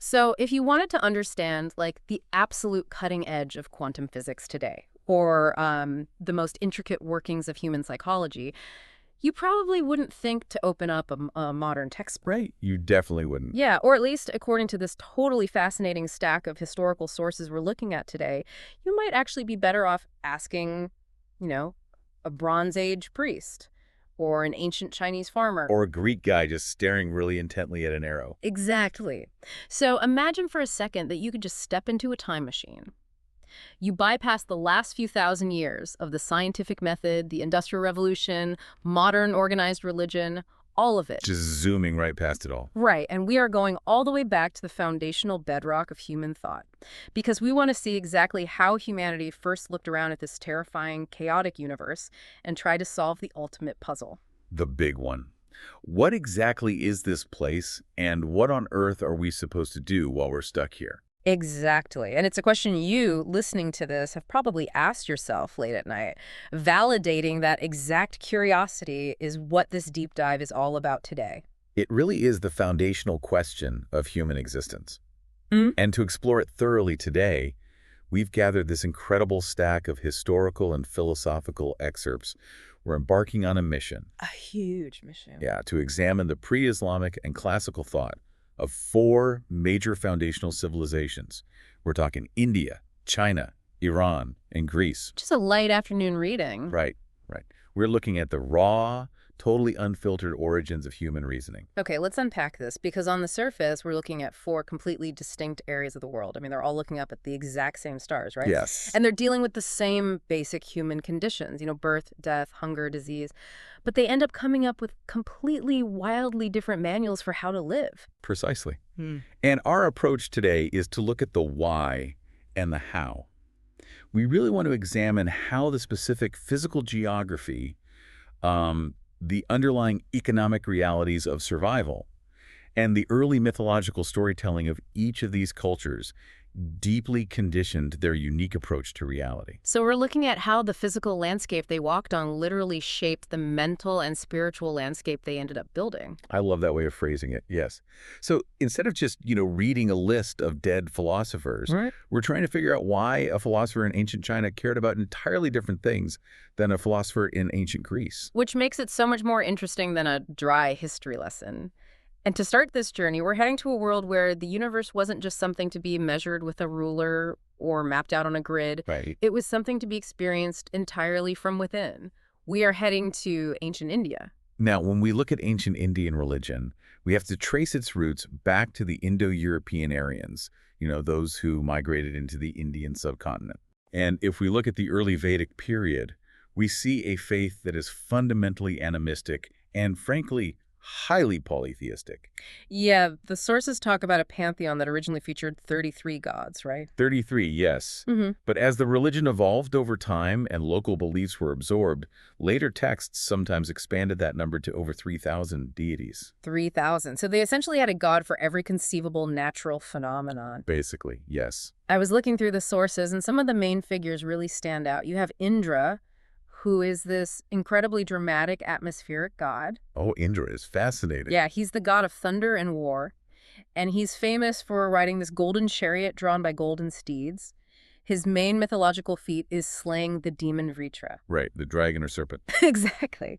So if you wanted to understand, like, the absolute cutting edge of quantum physics today, or the most intricate workings of human psychology, you probably wouldn't think to open up a modern textbook. Right. You definitely wouldn't. Yeah, or at least according to this totally fascinating stack of historical sources we're looking at today, you might actually be better off asking, you know, a Bronze Age priest or an ancient Chinese farmer. Or a Greek guy just staring really intently at an arrow. Exactly. So imagine for a second that you could just step into a time machine. You bypass the last few thousand years of the scientific method, the Industrial Revolution, modern organized religion, all of it. Just zooming right past it all. Right, and we are going all the way back to the foundational bedrock of human thought, because we want to see exactly how humanity first looked around at this terrifying, chaotic universe and tried to solve the ultimate puzzle. The big one. What exactly is this place, and what on earth are we supposed to do while we're stuck here? Exactly. And it's a question you, listening to this, have probably asked yourself late at night. Validating that exact curiosity is what this deep dive is all about today. It really is the foundational question of human existence. Mm. And to explore it thoroughly today, we've gathered this incredible stack of historical and philosophical excerpts. We're embarking on a mission. A huge mission. Yeah, to examine the pre-Islamic and classical thought of 4 major foundational civilizations. We're talking India, China, Iran, and Greece. Just a light afternoon reading. Right. We're looking at the raw, totally unfiltered origins of human reasoning. Okay, let's unpack this, because on the surface, we're looking at 4 completely distinct areas of the world. I mean, they're all looking up at the exact same stars, right? Yes. And they're dealing with the same basic human conditions, birth, death, hunger, disease. But they end up coming up with completely, wildly different manuals for how to live. Precisely. And our approach today is to look at the why and the how. We really want to examine how the specific physical geography, the underlying economic realities of survival, and the early mythological storytelling of each of these cultures deeply conditioned their unique approach to reality. So we're looking at how the physical landscape they walked on literally shaped the mental and spiritual landscape they ended up building. I love that way of phrasing it, yes. So instead of just, reading a list of dead philosophers, Right. we're trying to figure out why a philosopher in ancient China cared about entirely different things than a philosopher in ancient Greece. Which makes it so much more interesting than a dry history lesson. And to start this journey, we're heading to a world where the universe wasn't just something to be measured with a ruler or mapped out on a grid. Right. It was something to be experienced entirely from within. We are heading to ancient India. Now, when we look at ancient Indian religion, we have to trace its roots back to the Indo-European Aryans, those who migrated into the Indian subcontinent. And if we look at the early Vedic period, we see a faith that is fundamentally animistic and, frankly, highly polytheistic. Yeah, the sources talk about a pantheon that originally featured 33 gods, right? 33, yes. Mm-hmm. But as the religion evolved over time and local beliefs were absorbed, later texts sometimes expanded that number to over 3,000 deities. 3,000. So they essentially had a god for every conceivable natural phenomenon. Basically, yes. I was looking through the sources, and some of the main figures really stand out. You have Indra, who is this incredibly dramatic atmospheric god. Oh, Indra is fascinating. Yeah, he's the god of thunder and war, and he's famous for riding this golden chariot drawn by golden steeds. His main mythological feat is slaying the demon Vritra. Right, the dragon or serpent. Exactly.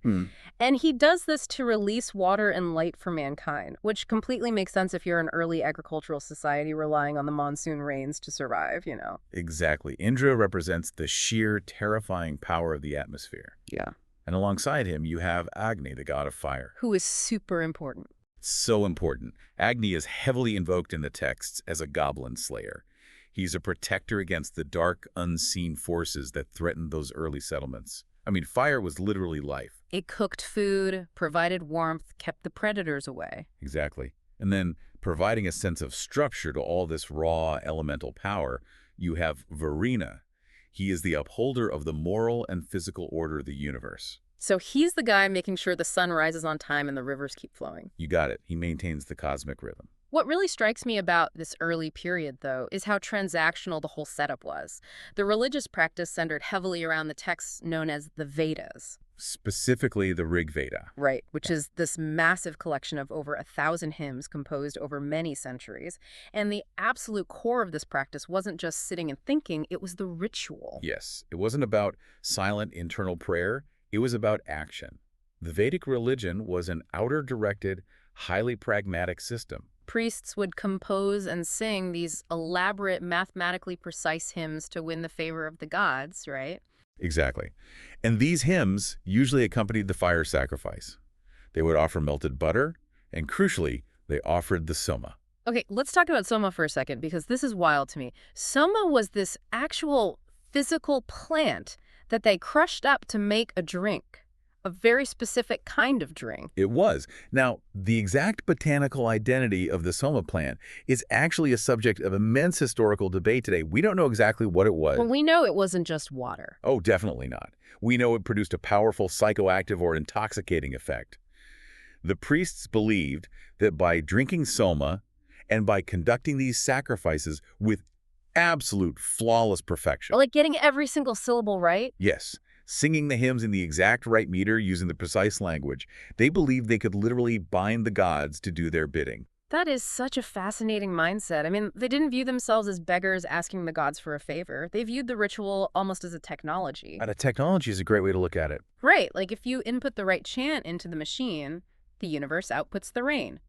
And he does this to release water and light for mankind, which completely makes sense if you're an early agricultural society relying on the monsoon rains to survive, Exactly. Indra represents the sheer, terrifying power of the atmosphere. Yeah. And alongside him, you have Agni, the god of fire. Who is super important. So important. Agni is heavily invoked in the texts as a goblin slayer. He's a protector against the dark, unseen forces that threatened those early settlements. I mean, fire was literally life. It cooked food, provided warmth, kept the predators away. Exactly. And then, providing a sense of structure to all this raw elemental power, you have Varuna. He is the upholder of the moral and physical order of the universe. So he's the guy making sure the sun rises on time and the rivers keep flowing. You got it. He maintains the cosmic rhythm. What really strikes me about this early period, though, is how transactional the whole setup was. The religious practice centered heavily around the texts known as the Vedas. Specifically the Rig Veda. Right, which is this massive collection of over 1,000 hymns composed over many centuries. And the absolute core of this practice wasn't just sitting and thinking, it was the ritual. Yes, it wasn't about silent internal prayer, it was about action. The Vedic religion was an outer-directed, highly pragmatic system. Priests would compose and sing these elaborate, mathematically precise hymns to win the favor of the gods, right? Exactly. And these hymns usually accompanied the fire sacrifice. They would offer melted butter, and crucially, they offered the soma. Okay, let's talk about soma for a second, because this is wild to me. Soma was this actual physical plant that they crushed up to make a drink, a very specific kind of drink. It was. Now, the exact botanical identity of the soma plant is actually a subject of immense historical debate today. We don't know exactly what it was. Well, we know it wasn't just water. Oh, definitely not. We know it produced a powerful psychoactive or intoxicating effect. The priests believed that by drinking soma and by conducting these sacrifices with absolute flawless perfection. Like getting every single syllable right? Yes, singing the hymns in the exact right meter using the precise language, they believed they could literally bind the gods to do their bidding. That is such a fascinating mindset. I mean, they didn't view themselves as beggars asking the gods for a favor. They viewed the ritual almost as a technology. And a technology is a great way to look at it. Right, like if you input the right chant into the machine, the universe outputs the rain.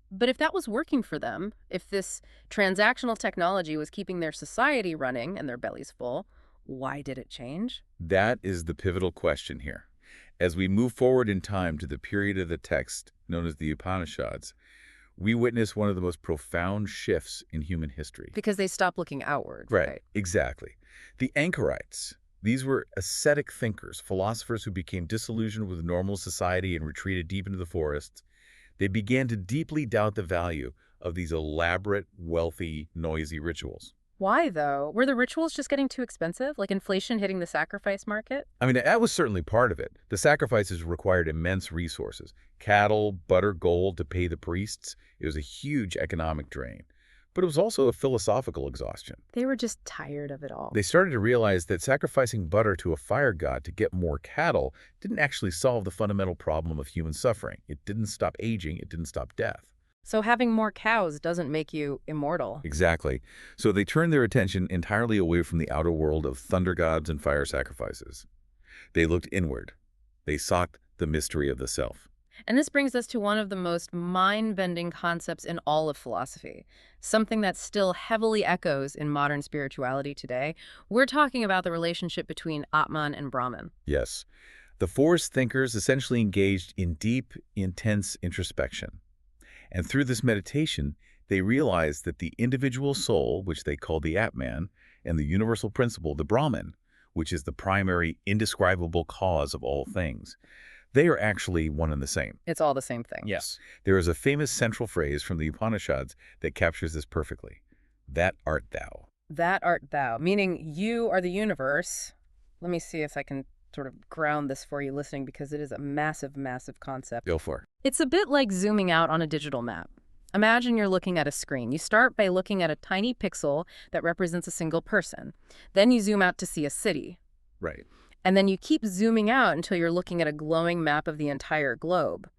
But if that was working for them, if this transactional technology was keeping their society running and their bellies full, why did it change? That is the pivotal question here. As we move forward in time to the period of the text known as the Upanishads, we witness one of the most profound shifts in human history. Because they stopped looking outward. Right, exactly. The anchorites, these were ascetic thinkers, philosophers who became disillusioned with normal society and retreated deep into the forests. They began to deeply doubt the value of these elaborate, wealthy, noisy rituals. Why, though? Were the rituals just getting too expensive, like inflation hitting the sacrifice market? I mean, that was certainly part of it. The sacrifices required immense resources. Cattle, butter, gold to pay the priests. It was a huge economic drain. But it was also a philosophical exhaustion. They were just tired of it all. They started to realize that sacrificing butter to a fire god to get more cattle didn't actually solve the fundamental problem of human suffering. It didn't stop aging. It didn't stop death. So having more cows doesn't make you immortal. Exactly. So they turned their attention entirely away from the outer world of thunder gods and fire sacrifices. They looked inward. They sought the mystery of the self. And this brings us to one of the most mind-bending concepts in all of philosophy, something that still heavily echoes in modern spirituality today. We're talking about the relationship between Atman and Brahman. Yes. The forest thinkers essentially engaged in deep, intense introspection. And through this meditation, they realized that the individual soul, which they called the Atman, and the universal principle, the Brahman, which is the primary, indescribable cause of all things, they are actually one and the same. It's all the same thing. Yes. There is a famous central phrase from the Upanishads that captures this perfectly. That art thou. That art thou, meaning you are the universe. Let me see if I can sort of ground this for you listening, because it is a massive, massive concept. Go for it. It's a bit like zooming out on a digital map. Imagine you're looking at a screen. You start by looking at a tiny pixel that represents a single person. Then you zoom out to see a city. Right. And then you keep zooming out until you're looking at a glowing map of the entire globe.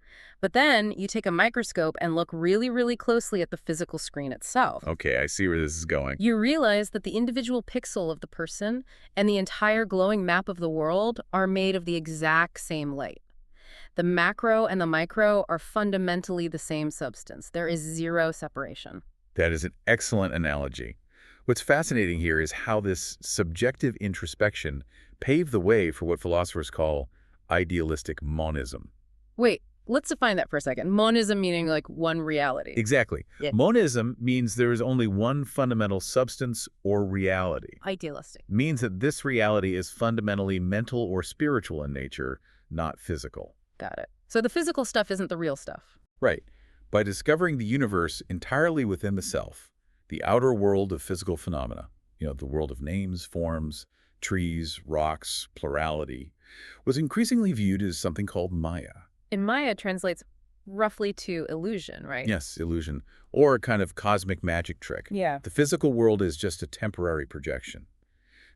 But then you take a microscope and look really, really closely at the physical screen itself. Okay, I see where this is going. You realize that the individual pixel of the person and the entire glowing map of the world are made of the exact same light. The macro and the micro are fundamentally the same substance. There is zero separation. That is an excellent analogy. What's fascinating here is how this subjective introspection paved the way for what philosophers call idealistic monism. Wait, let's define that for a second. Monism meaning like one reality. Exactly. Yeah. Monism means there is only one fundamental substance or reality. Idealistic. Means that this reality is fundamentally mental or spiritual in nature, not physical. Got it. So the physical stuff isn't the real stuff. Right. By discovering the universe entirely within the self, the outer world of physical phenomena, the world of names, forms, trees, rocks, plurality, was increasingly viewed as something called Maya. And Maya translates roughly to illusion, right? Yes, illusion, or a kind of cosmic magic trick. Yeah. The physical world is just a temporary projection.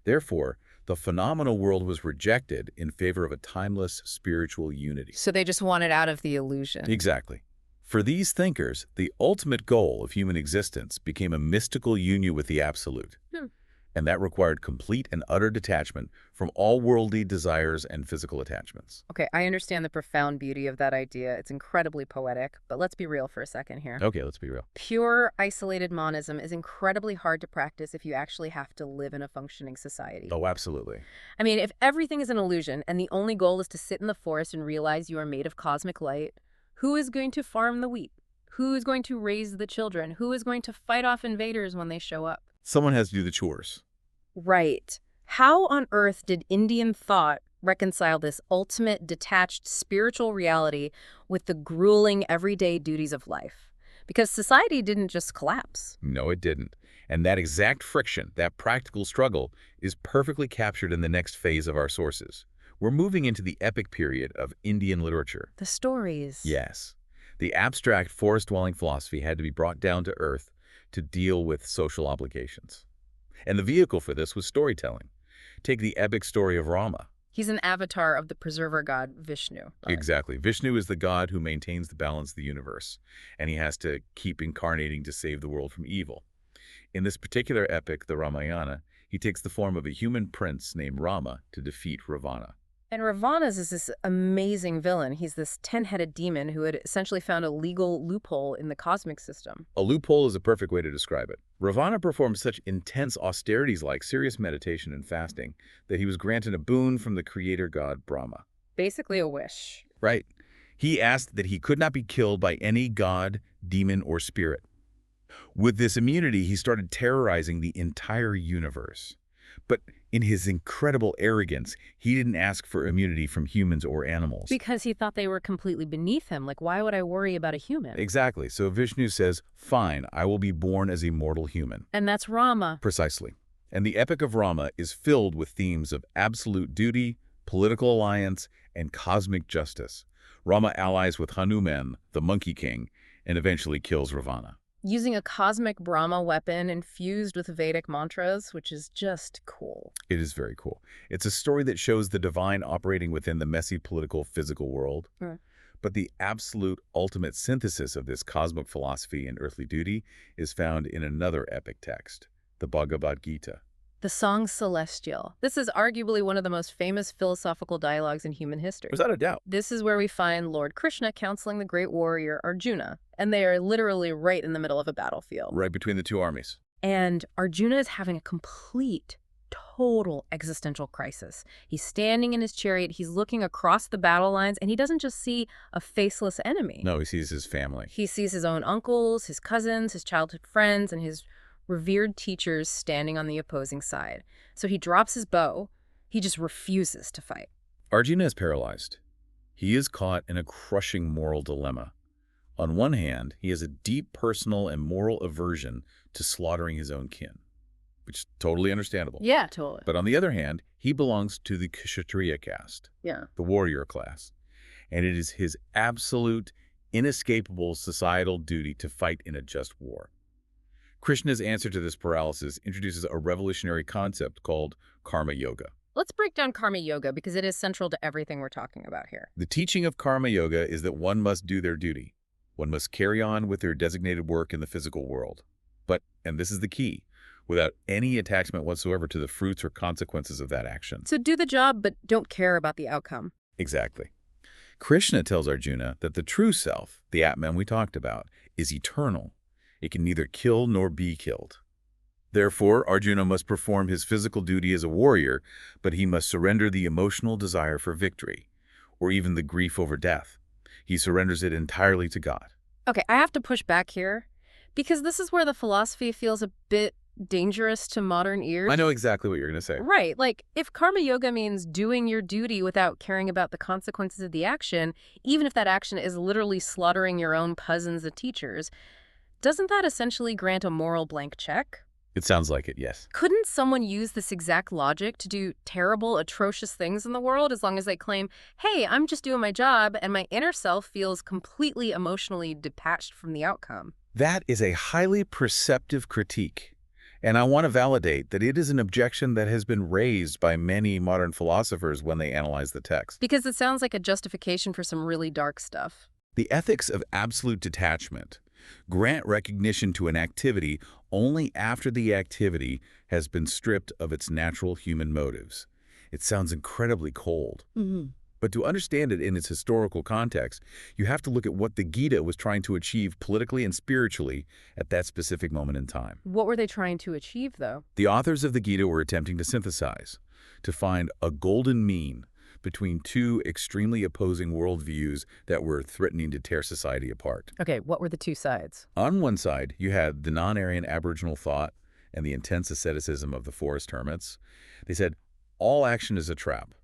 Therefore, the phenomenal world was rejected in favor of a timeless spiritual unity. So they just wanted out of the illusion. Exactly. For these thinkers, the ultimate goal of human existence became a mystical union with the absolute. Hmm. And that required complete and utter detachment from all worldly desires and physical attachments. Okay, I understand the profound beauty of that idea. It's incredibly poetic, but let's be real for a second here. Okay, let's be real. Pure, isolated monism is incredibly hard to practice if you actually have to live in a functioning society. Oh, absolutely. I mean, if everything is an illusion and the only goal is to sit in the forest and realize you are made of cosmic light, who is going to farm the wheat? Who is going to raise the children? Who is going to fight off invaders when they show up? Someone has to do the chores. Right. How on earth did Indian thought reconcile this ultimate detached spiritual reality with the grueling everyday duties of life? Because society didn't just collapse. No, it didn't. And that exact friction, that practical struggle, is perfectly captured in the next phase of our sources. We're moving into the epic period of Indian literature. The stories. Yes. The abstract forest-dwelling philosophy had to be brought down to earth to deal with social obligations. And the vehicle for this was storytelling. Take the epic story of Rama. He's an avatar of the preserver god Vishnu. Right? Exactly. Vishnu is the god who maintains the balance of the universe, and he has to keep incarnating to save the world from evil. In this particular epic, the Ramayana, he takes the form of a human prince named Rama to defeat Ravana. And Ravana's is this amazing villain. He's this 10-headed demon who had essentially found a legal loophole in the cosmic system. A loophole is a perfect way to describe it. Ravana performed such intense austerities like serious meditation and fasting that he was granted a boon from the creator god Brahma. Basically a wish. Right. He asked that he could not be killed by any god, demon, or spirit. With this immunity, he started terrorizing the entire universe. But in his incredible arrogance, he didn't ask for immunity from humans or animals. Because he thought they were completely beneath him. Like, why would I worry about a human? Exactly. So Vishnu says, fine, I will be born as a mortal human. And that's Rama. Precisely. And the Epic of Rama is filled with themes of absolute duty, political alliance, and cosmic justice. Rama allies with Hanuman, the Monkey King, and eventually kills Ravana. Using a cosmic Brahma weapon infused with Vedic mantras, which is just cool. It is very cool. It's a story that shows the divine operating within the messy political, physical world. Mm. But the absolute ultimate synthesis of this cosmic philosophy and earthly duty is found in another epic text, the Bhagavad Gita. The Song Celestial. This is arguably one of the most famous philosophical dialogues in human history. Without a doubt. This is where we find Lord Krishna counseling the great warrior Arjuna, and they are literally right in the middle of a battlefield. Right between the two armies. And Arjuna is having a complete, total existential crisis. He's standing in his chariot, he's looking across the battle lines, and he doesn't just see a faceless enemy. No, he sees his family. He sees his own uncles, his cousins, his childhood friends, and his revered teachers standing on the opposing side. So he drops his bow. He just refuses to fight. Arjuna is paralyzed. He is caught in a crushing moral dilemma. On one hand, he has a deep personal and moral aversion to slaughtering his own kin, which is totally understandable. Yeah, totally. But on the other hand, he belongs to the Kshatriya caste, Yeah. the warrior class, and it is his absolute, inescapable societal duty to fight in a just war. Krishna's answer to this paralysis introduces a revolutionary concept called karma yoga. Let's break down karma yoga because it is central to everything we're talking about here. The teaching of karma yoga is that one must do their duty. One must carry on with their designated work in the physical world. But, and this is the key, without any attachment whatsoever to the fruits or consequences of that action. So do the job, but don't care about the outcome. Exactly. Krishna tells Arjuna that the true self, the Atman we talked about, is eternal. It can neither kill nor be killed. Therefore, Arjuna must perform his physical duty as a warrior, but he must surrender the emotional desire for victory, or even the grief over death. He surrenders it entirely to God. Okay, I have to push back here because this is where the philosophy feels a bit dangerous to modern ears. I know exactly what you're going to say. Right. Like, if karma yoga means doing your duty without caring about the consequences of the action, even if that action is literally slaughtering your own cousins and teachers, doesn't that essentially grant a moral blank check? It sounds like it, yes. Couldn't someone use this exact logic to do terrible, atrocious things in the world as long as they claim, hey, I'm just doing my job and my inner self feels completely emotionally detached from the outcome? That is a highly perceptive critique. And I want to validate that it is an objection that has been raised by many modern philosophers when they analyze the text. Because it sounds like a justification for some really dark stuff. The ethics of absolute detachment grant recognition to an activity only after the activity has been stripped of its natural human motives. It sounds incredibly cold. But to understand it in its historical context, you have to look at what the Gita was trying to achieve politically and spiritually at that specific moment in time. What were they trying to achieve, though? The authors of the Gita were attempting to synthesize, to find a golden mean between two extremely opposing worldviews that were threatening to tear society apart. Okay, what were the two sides? On one side, you had the non-Aryan Aboriginal thought and the intense asceticism of the forest hermits. They said, all action is a trap.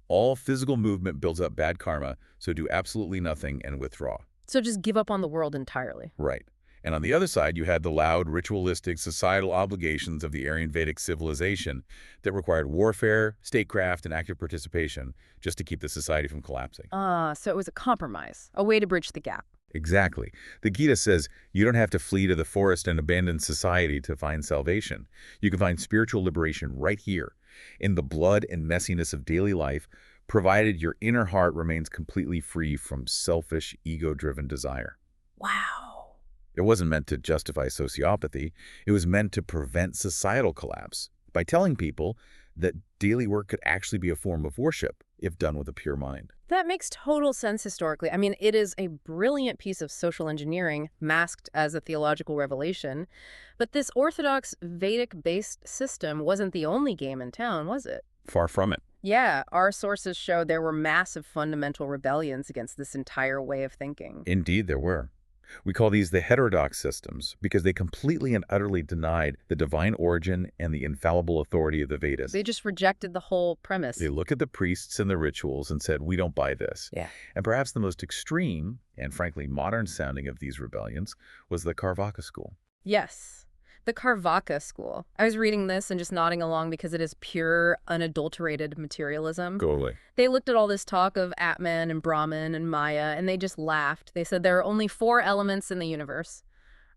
All physical movement builds up bad karma, so do absolutely nothing and withdraw. So just give up on the world entirely. Right. And on the other side, you had the loud, ritualistic, societal obligations of the Aryan Vedic civilization that required warfare, statecraft, and active participation just to keep the society from collapsing. So it was a compromise, a way to bridge the gap. Exactly. The Gita says you don't have to flee to the forest and abandon society to find salvation. You can find spiritual liberation right here, in the blood and messiness of daily life, provided your inner heart remains completely free from selfish, ego-driven desire. Wow. It wasn't meant to justify sociopathy. It was meant to prevent societal collapse by telling people that daily work could actually be a form of worship if done with a pure mind. That makes total sense historically. I mean, it is a brilliant piece of social engineering masked as a theological revelation. But this orthodox Vedic-based system wasn't the only game in town, was it? Far from it. Yeah, our sources show there were massive fundamental rebellions against this entire way of thinking. Indeed, there were. We call these the heterodox systems because they completely and utterly denied the divine origin and the infallible authority of the Vedas. They just rejected the whole premise. They look at the priests and the rituals and said, we don't buy this. Yeah. And perhaps the most extreme and frankly modern sounding of these rebellions was the Carvaka school. Yes. The Carvaka school. I was reading this and just nodding along because it is pure, unadulterated materialism. Go away. They looked at all this talk of Atman and Brahman and Maya, and they just laughed. They said there are only 4 elements in the universe: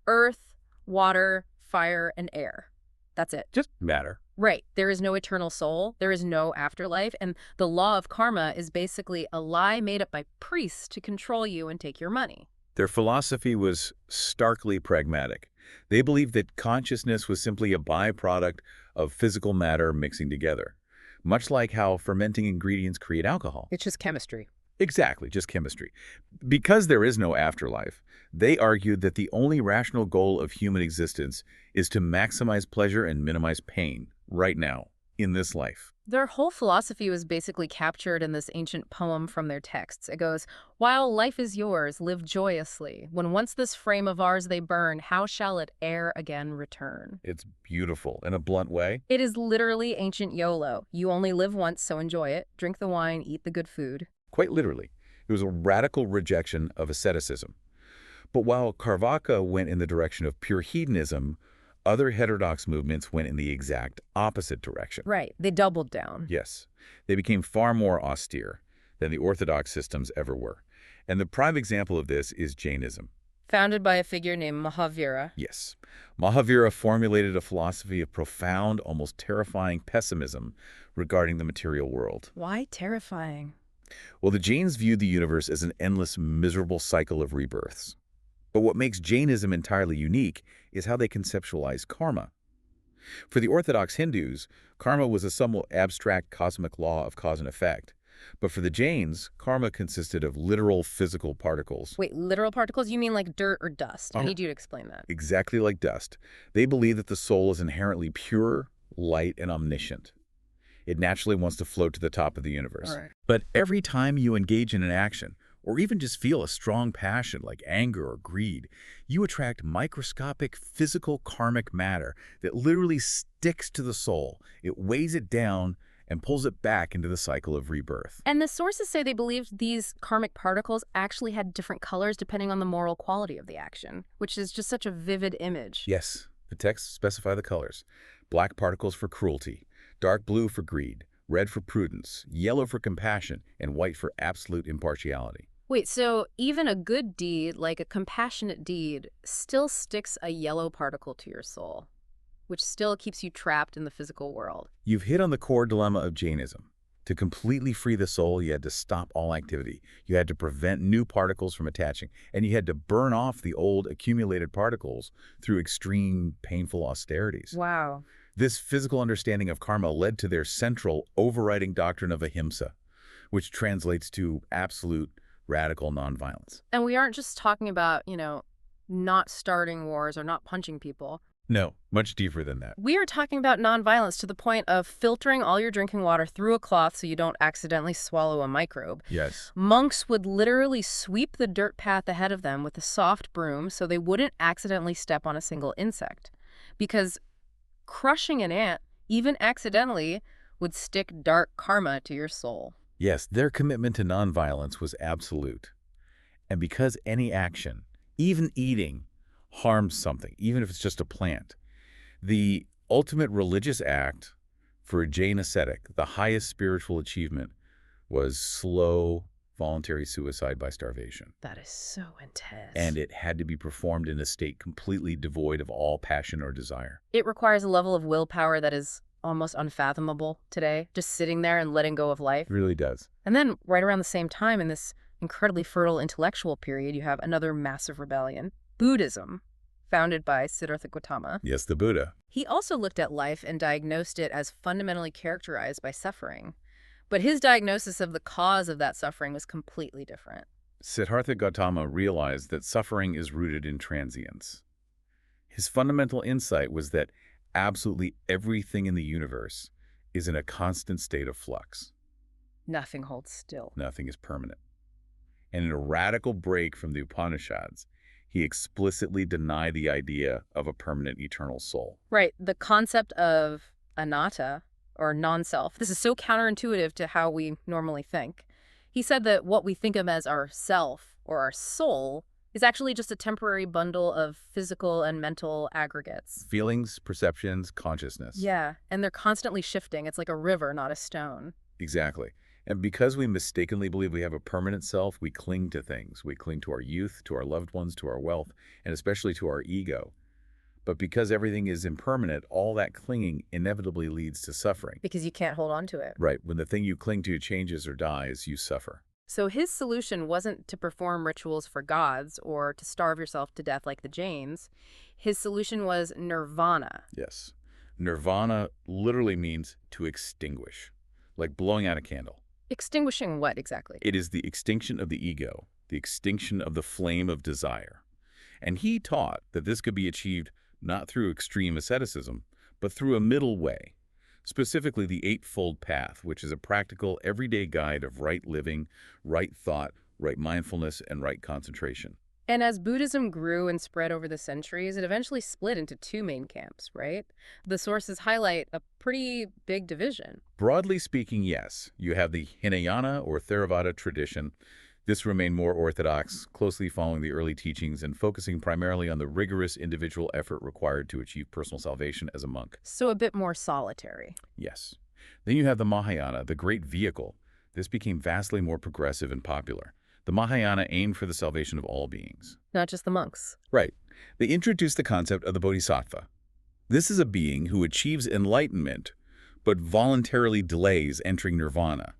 earth, water, fire, and air. That's it. Just matter. Right. There is no eternal soul. There is no afterlife. And the law of karma is basically a lie made up by priests to control you and take your money. Their philosophy was starkly pragmatic. They believed that consciousness was simply a byproduct of physical matter mixing together, much like how fermenting ingredients create alcohol. It's just chemistry. Exactly, just chemistry. Because there is no afterlife, they argued that the only rational goal of human existence is to maximize pleasure and minimize pain right now, in this life. Their whole philosophy was basically captured in this ancient poem from their texts. It goes, "While life is yours, live joyously. When once this frame of ours they burn, how shall it e'er again return?" It's beautiful in a blunt way. It is literally ancient YOLO. You only live once, so enjoy it. Drink the wine, eat the good food. Quite literally. It was a radical rejection of asceticism. But while Carvaka went in the direction of pure hedonism, other heterodox movements went in the exact opposite direction. Right. They doubled down. Yes. They became far more austere than the orthodox systems ever were. And the prime example of this is Jainism. Founded by a figure named Mahavira. Yes. Mahavira formulated a philosophy of profound, almost terrifying pessimism regarding the material world. Why terrifying? Well, the Jains viewed the universe as an endless, miserable cycle of rebirths. But what makes Jainism entirely unique is how they conceptualize karma. For the Orthodox Hindus, karma was a somewhat abstract cosmic law of cause and effect. But for the Jains, karma consisted of literal physical particles. Wait, literal particles? You mean like dirt or dust? I Uh-huh. need you to explain that. Exactly like dust. They believe that the soul is inherently pure, light, and omniscient. It naturally wants to float to the top of the universe. All right. But every time you engage in an action, or even just feel a strong passion like anger or greed, you attract microscopic physical karmic matter that literally sticks to the soul. It weighs it down and pulls it back into the cycle of rebirth. And the sources say they believed these karmic particles actually had different colors depending on the moral quality of the action, which is just such a vivid image. Yes, The texts specify the colors. Black particles for cruelty, dark blue for greed, red for prudence, yellow for compassion, and white for absolute impartiality. Wait, so even a good deed, like a compassionate deed, still sticks a yellow particle to your soul, which still keeps you trapped in the physical world. You've hit on the core dilemma of Jainism. To completely free the soul, you had to stop all activity. You had to prevent new particles from attaching, and you had to burn off the old accumulated particles through extreme, painful austerities. Wow. This physical understanding of karma led to their central, overriding doctrine of ahimsa, which translates to absolute, radical nonviolence. And we aren't just talking about, not starting wars or not punching people. No, much deeper than that. We are talking about nonviolence to the point of filtering all your drinking water through a cloth so you don't accidentally swallow a microbe. Yes. Monks would literally sweep the dirt path ahead of them with a soft broom so they wouldn't accidentally step on a single insect. Because crushing an ant, even accidentally, would stick dark karma to your soul. Yes, their commitment to nonviolence was absolute. And because any action, even eating, harms something, even if it's just a plant, the ultimate religious act for a Jain ascetic, the highest spiritual achievement, was slow, voluntary suicide by starvation. That is so intense. And it had to be performed in a state completely devoid of all passion or desire. It requires a level of willpower that is almost unfathomable today, just sitting there and letting go of life. It really does. And then right around the same time, in this incredibly fertile intellectual period, you have another massive rebellion, Buddhism, founded by Siddhartha Gautama. Yes, the Buddha. He also looked at life and diagnosed it as fundamentally characterized by suffering. But his diagnosis of the cause of that suffering was completely different. Siddhartha Gautama realized that suffering is rooted in transience. His fundamental insight was that absolutely everything in the universe is in a constant state of flux. Nothing holds still. Nothing is permanent. And in a radical break from the Upanishads, he explicitly denied the idea of a permanent eternal soul. Right. The concept of anatta, or non-self, this is so counterintuitive to how we normally think. He said that what we think of as our self or our soul is actually just a temporary bundle of physical and mental aggregates. Feelings, perceptions, consciousness. Yeah, and they're constantly shifting. It's like a river, not a stone. Exactly. And because we mistakenly believe we have a permanent self, we cling to things. We cling to our youth, to our loved ones, to our wealth, and especially to our ego. But because everything is impermanent, all that clinging inevitably leads to suffering. Because you can't hold on to it. Right. When the thing you cling to changes or dies, you suffer. So his solution wasn't to perform rituals for gods or to starve yourself to death like the Jains. His solution was nirvana. Yes. Nirvana literally means to extinguish, like blowing out a candle. Extinguishing what exactly? It is the extinction of the ego, the extinction of the flame of desire. And he taught that this could be achieved not through extreme asceticism, but through a middle way, specifically the Eightfold Path, which is a practical, everyday guide of right living, right thought, right mindfulness, and right concentration. And as Buddhism grew and spread over the centuries, it eventually split into two main camps, right? The sources highlight a pretty big division. Broadly speaking, yes. You have the Hinayana or Theravada tradition. This remained more orthodox, closely following the early teachings and focusing primarily on the rigorous individual effort required to achieve personal salvation as a monk. So a bit more solitary. Yes. Then you have the Mahayana, the great vehicle. This became vastly more progressive and popular. The Mahayana aimed for the salvation of all beings. Not just the monks. Right. They introduced the concept of the bodhisattva. This is a being who achieves enlightenment, but voluntarily delays entering nirvana.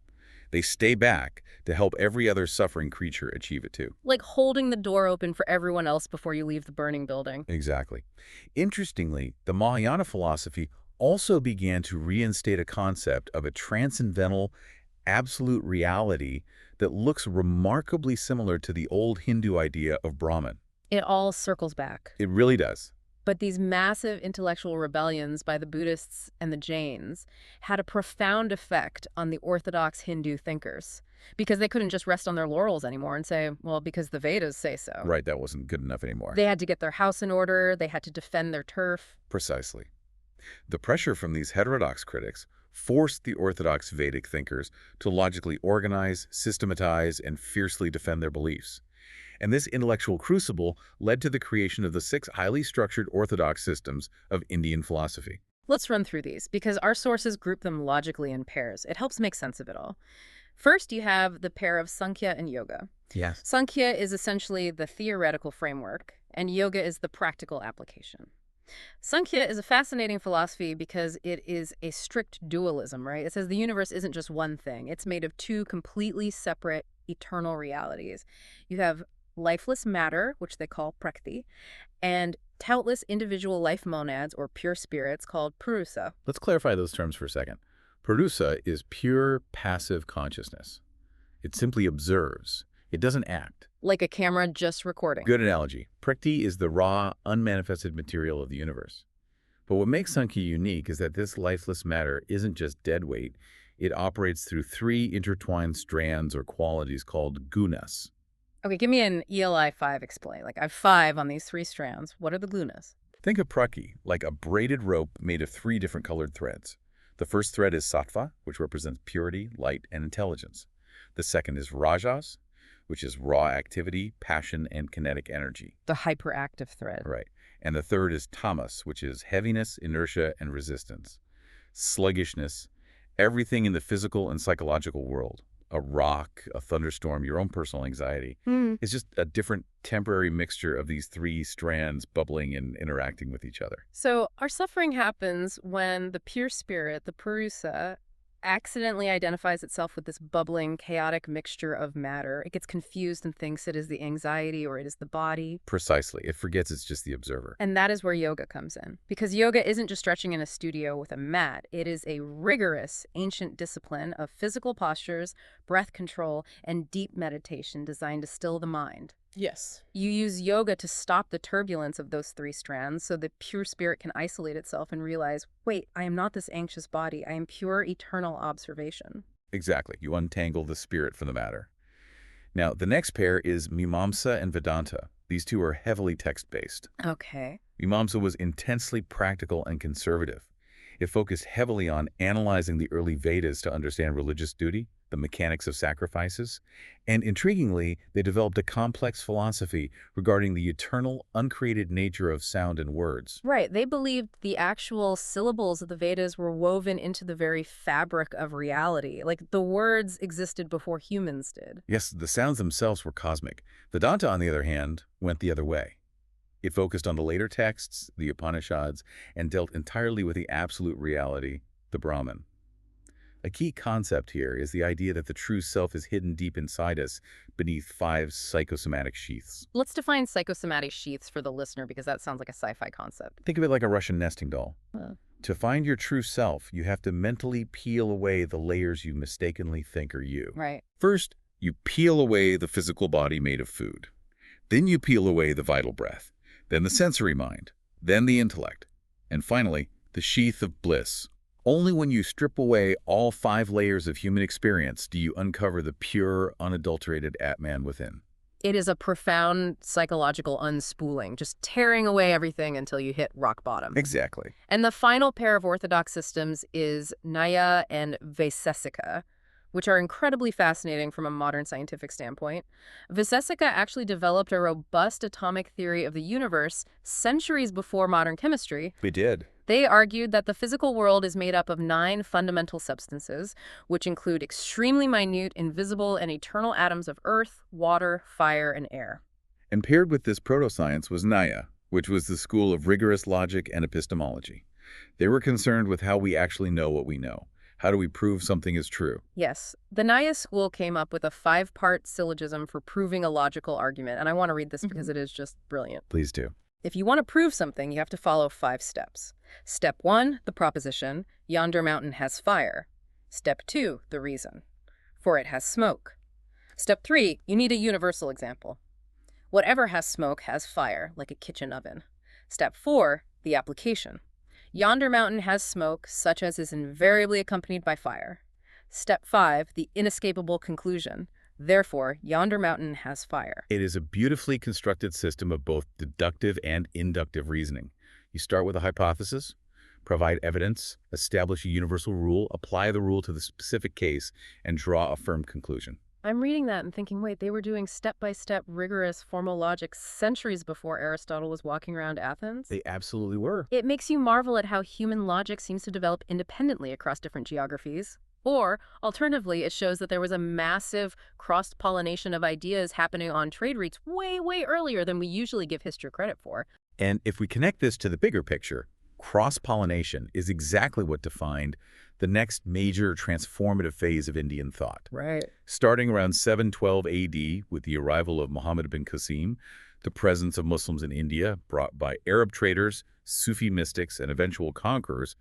They stay back to help every other suffering creature achieve it too. Like holding the door open for everyone else before you leave the burning building. Exactly. Interestingly, the Mahayana philosophy also began to reinstate a concept of a transcendental, absolute reality that looks remarkably similar to the old Hindu idea of Brahman. It all circles back. It really does. But these massive intellectual rebellions by the Buddhists and the Jains had a profound effect on the orthodox Hindu thinkers because they couldn't just rest on their laurels anymore and say, well, because the Vedas say so. Right, that wasn't good enough anymore. They had to get their house in order. They had to defend their turf. Precisely. The pressure from these heterodox critics forced the orthodox Vedic thinkers to logically organize, systematize, and fiercely defend their beliefs. And this intellectual crucible led to the creation of the 6 highly structured orthodox systems of Indian philosophy. Let's run through these because our sources group them logically in pairs. It helps make sense of it all. First, you have the pair of Sankhya and Yoga. Yes. Sankhya is essentially the theoretical framework, and Yoga is the practical application. Sankhya is a fascinating philosophy because it is a strict dualism, right? It says the universe isn't just one thing. It's made of two completely separate eternal realities. You have lifeless matter, which they call prakrti, and countless individual life monads or pure spirits called purusa. Let's clarify those terms for a second. Purusa is pure passive consciousness. It simply observes. It doesn't act. Like a camera just recording. Good analogy. Prakrti is the raw, unmanifested material of the universe. But what makes Sankhya unique is that this lifeless matter isn't just dead weight. It operates through 3 intertwined strands or qualities called gunas. Okay, give me an ELI 5 explain. Like I have 5 on these 3 strands. What are the gunas? Think of Prakrti like a braided rope made of 3 different colored threads. The first thread is sattva, which represents purity, light, and intelligence. The second is rajas, which is raw activity, passion, and kinetic energy. The hyperactive thread. Right. And the third is tamas, which is heaviness, inertia, and resistance. Sluggishness, everything in the physical and psychological world. A rock, a thunderstorm, your own personal anxiety. It's just a different temporary mixture of these 3 strands bubbling and interacting with each other. So our suffering happens when the pure spirit, the purusa, accidentally identifies itself with this bubbling, chaotic mixture of matter. It gets confused and thinks it is the anxiety or it is the body. Precisely. It forgets it's just the observer. And that is where yoga comes in. Because yoga isn't just stretching in a studio with a mat. It is a rigorous, ancient discipline of physical postures, breath control, and deep meditation designed to still the mind. Yes. You use yoga to stop the turbulence of those 3 strands so the pure spirit can isolate itself and realize, wait, I am not this anxious body. I am pure eternal observation. Exactly. You untangle the spirit from the matter. Now, the next pair is Mimamsa and Vedanta. These 2 are heavily text-based. Okay. Mimamsa was intensely practical and conservative. It focused heavily on analyzing the early Vedas to understand religious duty, the mechanics of sacrifices, and intriguingly, they developed a complex philosophy regarding the eternal, uncreated nature of sound and words. Right. They believed the actual syllables of the Vedas were woven into the very fabric of reality. Like the words existed before humans did. Yes, the sounds themselves were cosmic. Vedanta, on the other hand, went the other way. It focused on the later texts, the Upanishads, and dealt entirely with the absolute reality, the Brahman. A key concept here is the idea that the true self is hidden deep inside us beneath 5 psychosomatic sheaths. Let's define psychosomatic sheaths for the listener because that sounds like a sci-fi concept. Think of it like a Russian nesting doll. To find your true self, you have to mentally peel away the layers you mistakenly think are you. Right. First, you peel away the physical body made of food. Then you peel away the vital breath. Then the sensory mind. Then the intellect. And finally, the sheath of bliss. Only when you strip away all 5 layers of human experience do you uncover the pure, unadulterated Atman within. It is a profound psychological unspooling, just tearing away everything until you hit rock bottom. Exactly. And the final pair of orthodox systems is Nyaya and Vaisesika, which are incredibly fascinating from a modern scientific standpoint. Vaisesika actually developed a robust atomic theory of the universe centuries before modern chemistry. We did. They argued that the physical world is made up of 9 fundamental substances, which include extremely minute, invisible, and eternal atoms of earth, water, fire, and air. And paired with this proto-science was Nyaya, which was the school of rigorous logic and epistemology. They were concerned with how we actually know what we know. How do we prove something is true? Yes. The Nyaya school came up with a 5-part syllogism for proving a logical argument, and I want to read this because it is just brilliant. Please do. If you want to prove something, you have to follow 5 steps. Step 1, the proposition, yonder mountain has fire. Step 2, the reason, for it has smoke. Step 3, you need a universal example. Whatever has smoke has fire, like a kitchen oven. Step 4, the application. Yonder mountain has smoke, such as is invariably accompanied by fire. Step 5, the inescapable conclusion. Therefore, yonder mountain has fire. It is a beautifully constructed system of both deductive and inductive reasoning. You start with a hypothesis, provide evidence, establish a universal rule, apply the rule to the specific case, and draw a firm conclusion. I'm reading that and thinking, wait, they were doing step-by-step, rigorous, formal logic centuries before Aristotle was walking around Athens? They absolutely were. It makes you marvel at how human logic seems to develop independently across different geographies. Or, alternatively, it shows that there was a massive cross-pollination of ideas happening on trade routes way, way earlier than we usually give history credit for. And if we connect this to the bigger picture, cross-pollination is exactly what defined the next major transformative phase of Indian thought. Right. Starting around 712 AD with the arrival of Muhammad bin Qasim, the presence of Muslims in India brought by Arab traders, Sufi mystics, and eventual conquerors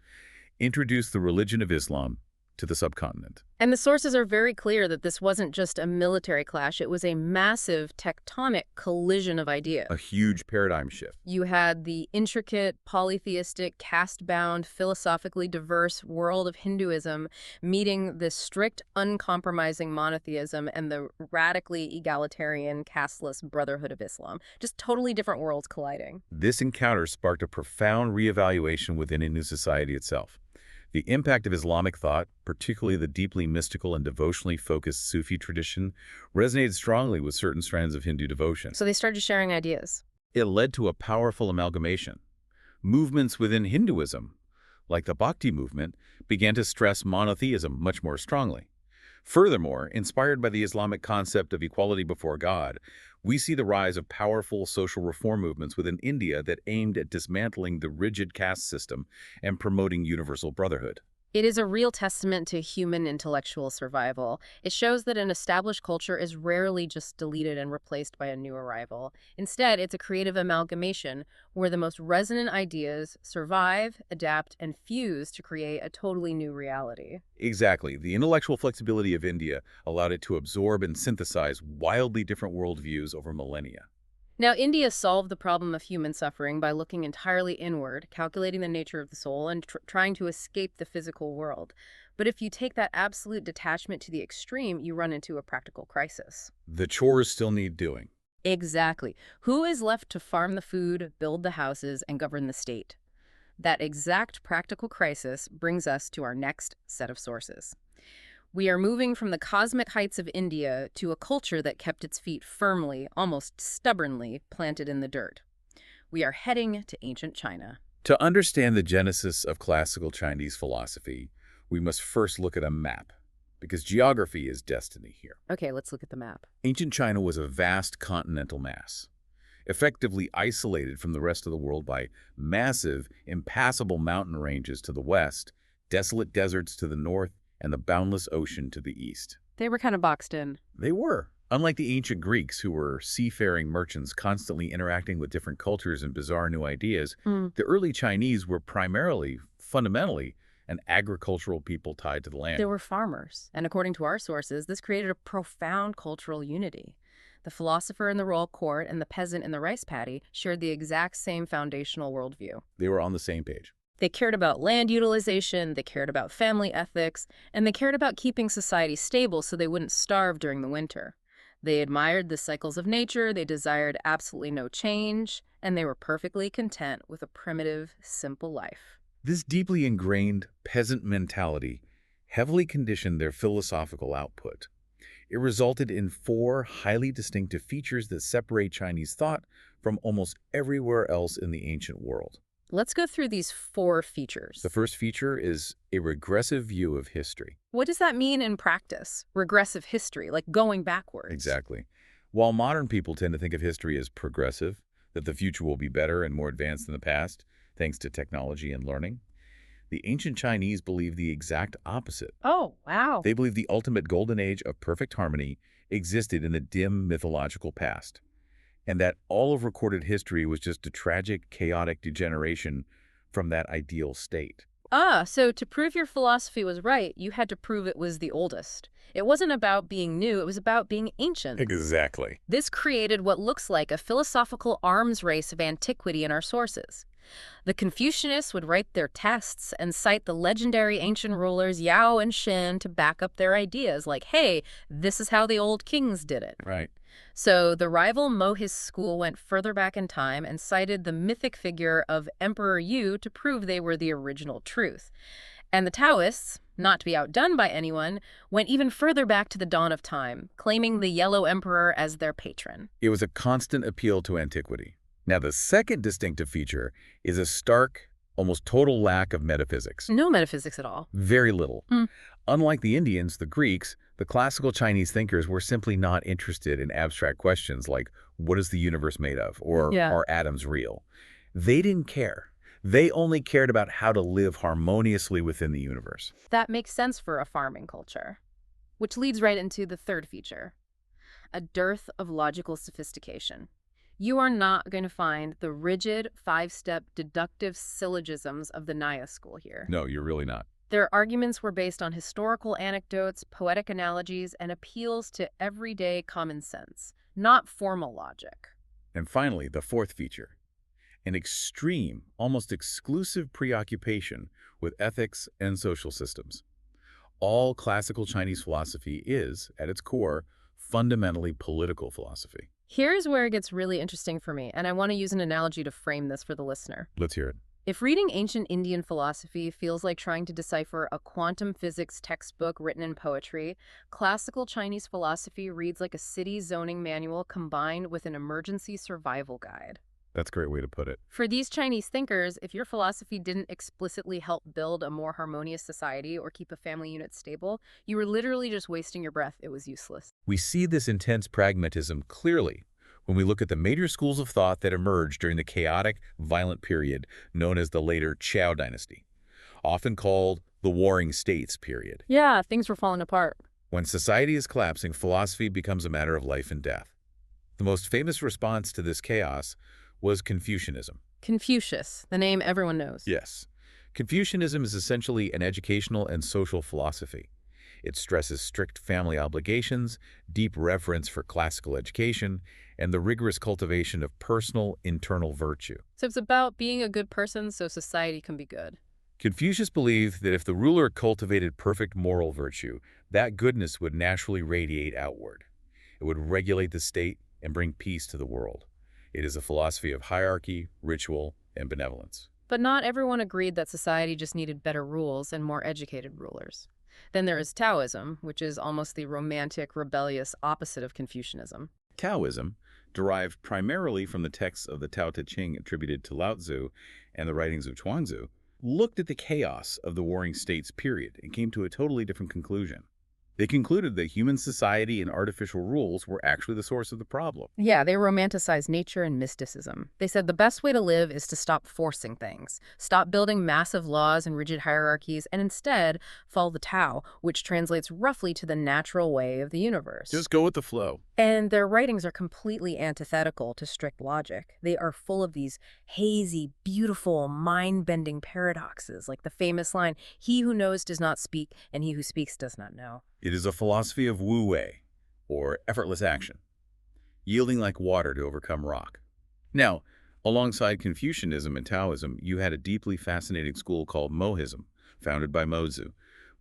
introduced the religion of Islam to the subcontinent. And the sources are very clear that this wasn't just a military clash, it was a massive tectonic collision of ideas. A huge paradigm shift. You had the intricate, polytheistic, caste-bound, philosophically diverse world of Hinduism meeting the strict, uncompromising monotheism and the radically egalitarian, casteless brotherhood of Islam. Just totally different worlds colliding. This encounter sparked a profound reevaluation within Indian society itself. The impact of Islamic thought, particularly the deeply mystical and devotionally focused Sufi tradition, resonated strongly with certain strands of Hindu devotion. So they started sharing ideas. It led to a powerful amalgamation. Movements within Hinduism, like the Bhakti movement, began to stress monotheism much more strongly. Furthermore, inspired by the Islamic concept of equality before God, we see the rise of powerful social reform movements within India that aimed at dismantling the rigid caste system and promoting universal brotherhood. It is a real testament to human intellectual survival. It shows that an established culture is rarely just deleted and replaced by a new arrival. Instead, it's a creative amalgamation where the most resonant ideas survive, adapt, and fuse to create a totally new reality. Exactly. The intellectual flexibility of India allowed it to absorb and synthesize wildly different worldviews over millennia. Now, India solved the problem of human suffering by looking entirely inward, calculating the nature of the soul, and trying to escape the physical world. But if you take that absolute detachment to the extreme, you run into a practical crisis. The chores still need doing. Exactly. Who is left to farm the food, build the houses, and govern the state? That exact practical crisis brings us to our next set of sources. We are moving from the cosmic heights of India to a culture that kept its feet firmly, almost stubbornly, planted in the dirt. We are heading to ancient China. To understand the genesis of classical Chinese philosophy, we must first look at a map, because geography is destiny here. Okay, let's look at the map. Ancient China was a vast continental mass, effectively isolated from the rest of the world by massive, impassable mountain ranges to the west, desolate deserts to the north, and the boundless ocean to the east. They were kind of boxed in. They were. Unlike the ancient Greeks, who were seafaring merchants constantly interacting with different cultures and bizarre new ideas, the early Chinese were fundamentally, an agricultural people tied to the land. They were farmers. And according to our sources, this created a profound cultural unity. The philosopher in the royal court and the peasant in the rice paddy shared the exact same foundational worldview. They were on the same page. They cared about land utilization, they cared about family ethics, and they cared about keeping society stable so they wouldn't starve during the winter. They admired the cycles of nature, they desired absolutely no change, and they were perfectly content with a primitive, simple life. This deeply ingrained peasant mentality heavily conditioned their philosophical output. It resulted in 4 highly distinctive features that separate Chinese thought from almost everywhere else in the ancient world. Let's go through these 4 features. The first feature is a regressive view of history. What does that mean in practice? Regressive history, like going backwards. Exactly. While modern people tend to think of history as progressive, that the future will be better and more advanced than the past, thanks to technology and learning, the ancient Chinese believed the exact opposite. Oh, wow. They believed the ultimate golden age of perfect harmony existed in the dim mythological past, and that all of recorded history was just a tragic, chaotic degeneration from that ideal state. So to prove your philosophy was right, you had to prove it was the oldest. It wasn't about being new, it was about being ancient. Exactly. This created what looks like a philosophical arms race of antiquity in our sources. The Confucianists would write their texts and cite the legendary ancient rulers Yao and Xin to back up their ideas, like, hey, this is how the old kings did it. Right. So the rival Mohist school went further back in time and cited the mythic figure of Emperor Yu to prove they were the original truth. And the Taoists, not to be outdone by anyone, went even further back to the dawn of time, claiming the Yellow Emperor as their patron. It was a constant appeal to antiquity. Now, the second distinctive feature is a stark, almost total lack of metaphysics. No metaphysics at all. Very little. Hmm. Unlike the Indians, the Greeks, the classical Chinese thinkers were simply not interested in abstract questions like, what is the universe made of? Or Yeah. are atoms real? They didn't care. They only cared about how to live harmoniously within the universe. That makes sense for a farming culture. Which leads right into the third feature, a dearth of logical sophistication. You are not going to find the rigid, five-step deductive syllogisms of the Naya school here. No, you're really not. Their arguments were based on historical anecdotes, poetic analogies, and appeals to everyday common sense, not formal logic. And finally, the fourth feature, an extreme, almost exclusive preoccupation with ethics and social systems. All classical Chinese philosophy is, at its core, fundamentally political philosophy. Here's where it gets really interesting for me, and I want to use an analogy to frame this for the listener. Let's hear it. If reading ancient Indian philosophy feels like trying to decipher a quantum physics textbook written in poetry, classical Chinese philosophy reads like a city zoning manual combined with an emergency survival guide. That's a great way to put it. For these Chinese thinkers, if your philosophy didn't explicitly help build a more harmonious society or keep a family unit stable, you were literally just wasting your breath. It was useless. We see this intense pragmatism clearly when we look at the major schools of thought that emerged during the chaotic, violent period known as the later Zhou dynasty, often called the Warring States period. Yeah, things were falling apart. When society is collapsing, philosophy becomes a matter of life and death. The most famous response to this chaos was Confucianism. Confucius, the name everyone knows. Yes. Confucianism is essentially an educational and social philosophy. It stresses strict family obligations, deep reverence for classical education, and the rigorous cultivation of personal, internal virtue. So it's about being a good person so society can be good. Confucius believed that if the ruler cultivated perfect moral virtue, that goodness would naturally radiate outward. It would regulate the state and bring peace to the world. It is a philosophy of hierarchy, ritual, and benevolence. But not everyone agreed that society just needed better rules and more educated rulers. Then there is Taoism, which is almost the romantic, rebellious opposite of Confucianism. Taoism, derived primarily from the texts of the Tao Te Ching attributed to Lao Tzu and the writings of Chuangzi, looked at the chaos of the Warring States period and came to a totally different conclusion. They concluded that human society and artificial rules were actually the source of the problem. Yeah, they romanticized nature and mysticism. They said the best way to live is to stop forcing things, stop building massive laws and rigid hierarchies, and instead follow the Tao, which translates roughly to the natural way of the universe. Just go with the flow. And their writings are completely antithetical to strict logic. They are full of these hazy, beautiful, mind-bending paradoxes, like the famous line, "He who knows does not speak, and he who speaks does not know." It is a philosophy of wu-wei, or effortless action, yielding like water to overcome rock. Now, alongside Confucianism and Taoism, you had a deeply fascinating school called Mohism, founded by Mozi.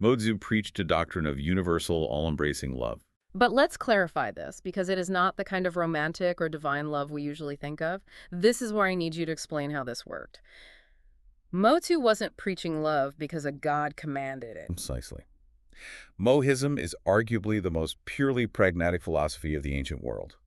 Mozi preached a doctrine of universal, all-embracing love. But let's clarify this, because it is not the kind of romantic or divine love we usually think of. This is where I need you to explain how this worked. Mozi wasn't preaching love because a god commanded it. Precisely. Mohism is arguably the most purely pragmatic philosophy of the ancient world.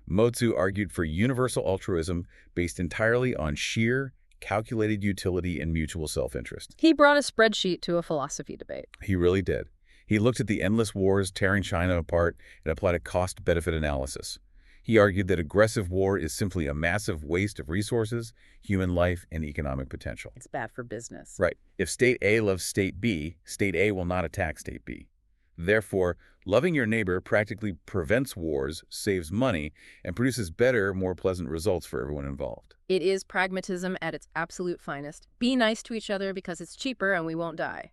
Mozi argued for universal altruism based entirely on sheer, calculated utility and mutual self-interest. He brought a spreadsheet to a philosophy debate. He really did. He looked at the endless wars tearing China apart and applied a cost-benefit analysis. He argued that aggressive war is simply a massive waste of resources, human life, and economic potential. It's bad for business. Right. If State A loves State B, State A will not attack State B. Therefore, loving your neighbor practically prevents wars, saves money, and produces better, more pleasant results for everyone involved. It is pragmatism at its absolute finest. Be nice to each other because it's cheaper and we won't die.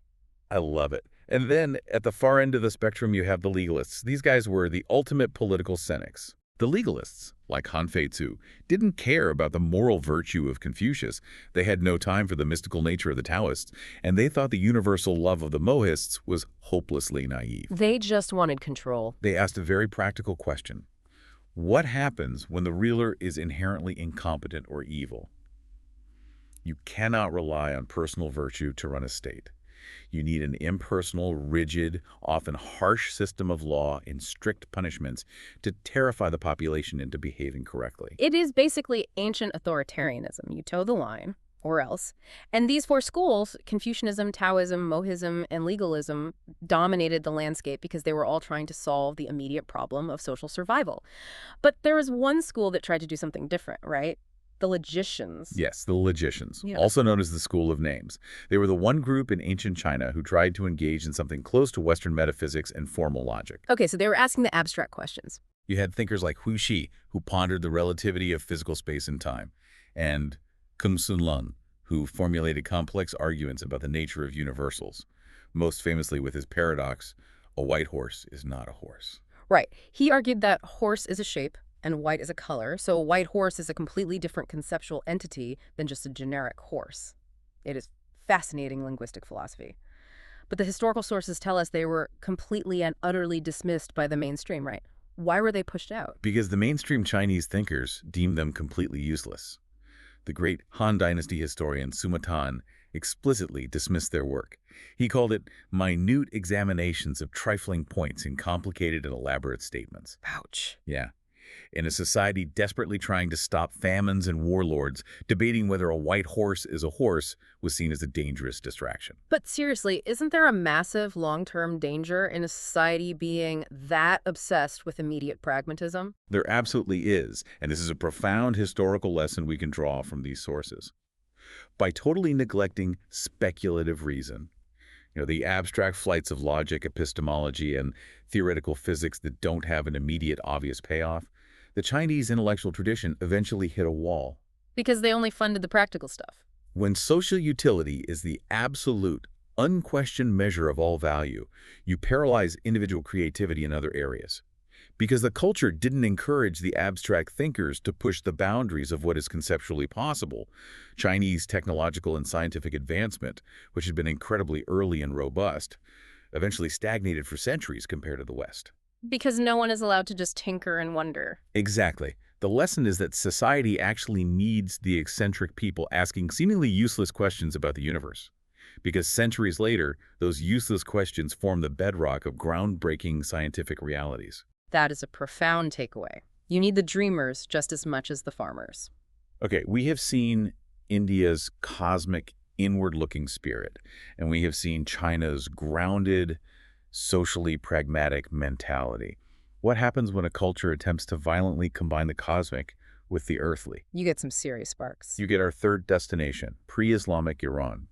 I love it. And then, at the far end of the spectrum, you have the legalists. These guys were the ultimate political cynics. The legalists, like Han Fei-Tzu, didn't care about the moral virtue of Confucius. They had no time for the mystical nature of the Taoists, and they thought the universal love of the Mohists was hopelessly naive. They just wanted control. They asked a very practical question. What happens when the ruler is inherently incompetent or evil? You cannot rely on personal virtue to run a state. You need an impersonal, rigid, often harsh system of law and strict punishments to terrify the population into behaving correctly. It is basically ancient authoritarianism. You toe the line, or else. And these four schools, Confucianism, Taoism, Mohism, and legalism, dominated the landscape because they were all trying to solve the immediate problem of social survival. But there was one school that tried to do something different, right? The logicians. Yes, the logicians, Yeah. also known as the School of Names. They were the one group in ancient China who tried to engage in something close to Western metaphysics and formal logic. Okay, so they were asking the abstract questions. You had thinkers like Hu Xi, who pondered the relativity of physical space and time, and Kung Sun Lun, who formulated complex arguments about the nature of universals, most famously with his paradox, a white horse is not a horse. Right. He argued that horse is a shape and white is a color, so a white horse is a completely different conceptual entity than just a generic horse. It is fascinating linguistic philosophy. But the historical sources tell us they were completely and utterly dismissed by the mainstream, right? Why were they pushed out? Because the mainstream Chinese thinkers deemed them completely useless. The great Han Dynasty historian Suma Tan explicitly dismissed their work. He called it minute examinations of trifling points in complicated and elaborate statements. Ouch. Yeah. In a society desperately trying to stop famines and warlords, debating whether a white horse is a horse was seen as a dangerous distraction. But seriously, isn't there a massive long-term danger in a society being that obsessed with immediate pragmatism? There absolutely is, and this is a profound historical lesson we can draw from these sources. By totally neglecting speculative reason, the abstract flights of logic, epistemology, and theoretical physics that don't have an immediate obvious payoff, the Chinese intellectual tradition eventually hit a wall. Because they only funded the practical stuff. When social utility is the absolute, unquestioned measure of all value, you paralyze individual creativity in other areas. Because the culture didn't encourage the abstract thinkers to push the boundaries of what is conceptually possible, Chinese technological and scientific advancement, which had been incredibly early and robust, eventually stagnated for centuries compared to the West. Because no one is allowed to just tinker and wonder. Exactly. The lesson is that society actually needs the eccentric people asking seemingly useless questions about the universe. Because centuries later, those useless questions form the bedrock of groundbreaking scientific realities. That is a profound takeaway. You need the dreamers just as much as the farmers. Okay, we have seen India's cosmic, inward-looking spirit, and we have seen China's grounded, socially pragmatic mentality. What happens when a culture attempts to violently combine the cosmic with the earthly? You get some serious sparks. You get our third destination, pre-Islamic Iran.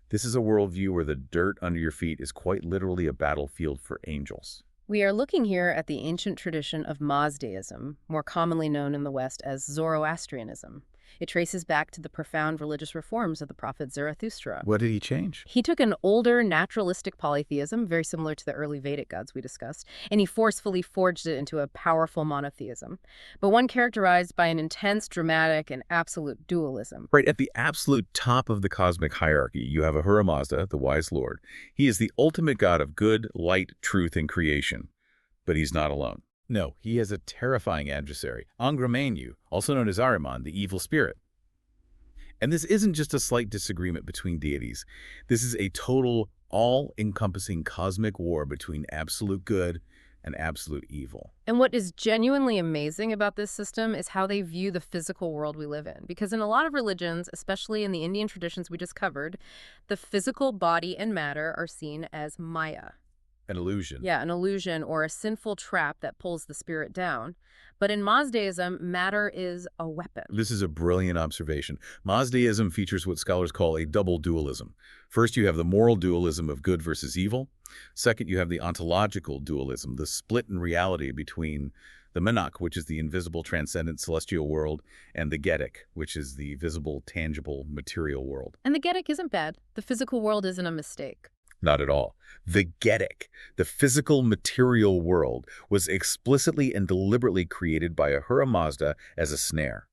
This is a worldview where the dirt under your feet is quite literally a battlefield for angels. We are looking here at the ancient tradition of Mazdaism, more commonly known in the West as Zoroastrianism. It traces back to the profound religious reforms of the prophet Zarathustra. What did he change? He took an older, naturalistic polytheism, very similar to the early Vedic gods we discussed, and he forcefully forged it into a powerful monotheism, but one characterized by an intense, dramatic, and absolute dualism. Right at the absolute top of the cosmic hierarchy, you have Ahura Mazda, the wise lord. He is the ultimate god of good, light, truth, and creation. But he's not alone. No, he has a terrifying adversary, Angra Mainyu, also known as Ahriman, the evil spirit. And this isn't just a slight disagreement between deities. This is a total, all-encompassing cosmic war between absolute good and absolute evil. And what is genuinely amazing about this system is how they view the physical world we live in. Because in a lot of religions, especially in the Indian traditions we just covered, the physical body and matter are seen as Maya. An illusion. Yeah, an illusion or a sinful trap that pulls the spirit down. But in Mazdaism, matter is a weapon. This is a brilliant observation. Mazdaism features what scholars call a double dualism. First, you have the moral dualism of good versus evil. Second, you have the ontological dualism, the split in reality between the Minak, which is the invisible, transcendent, celestial world, and the Vedic, which is the visible, tangible, material world. And the Vedic isn't bad. The physical world isn't a mistake. Not at all. The Vedic, the physical material world, was explicitly and deliberately created by Ahura Mazda as a snare.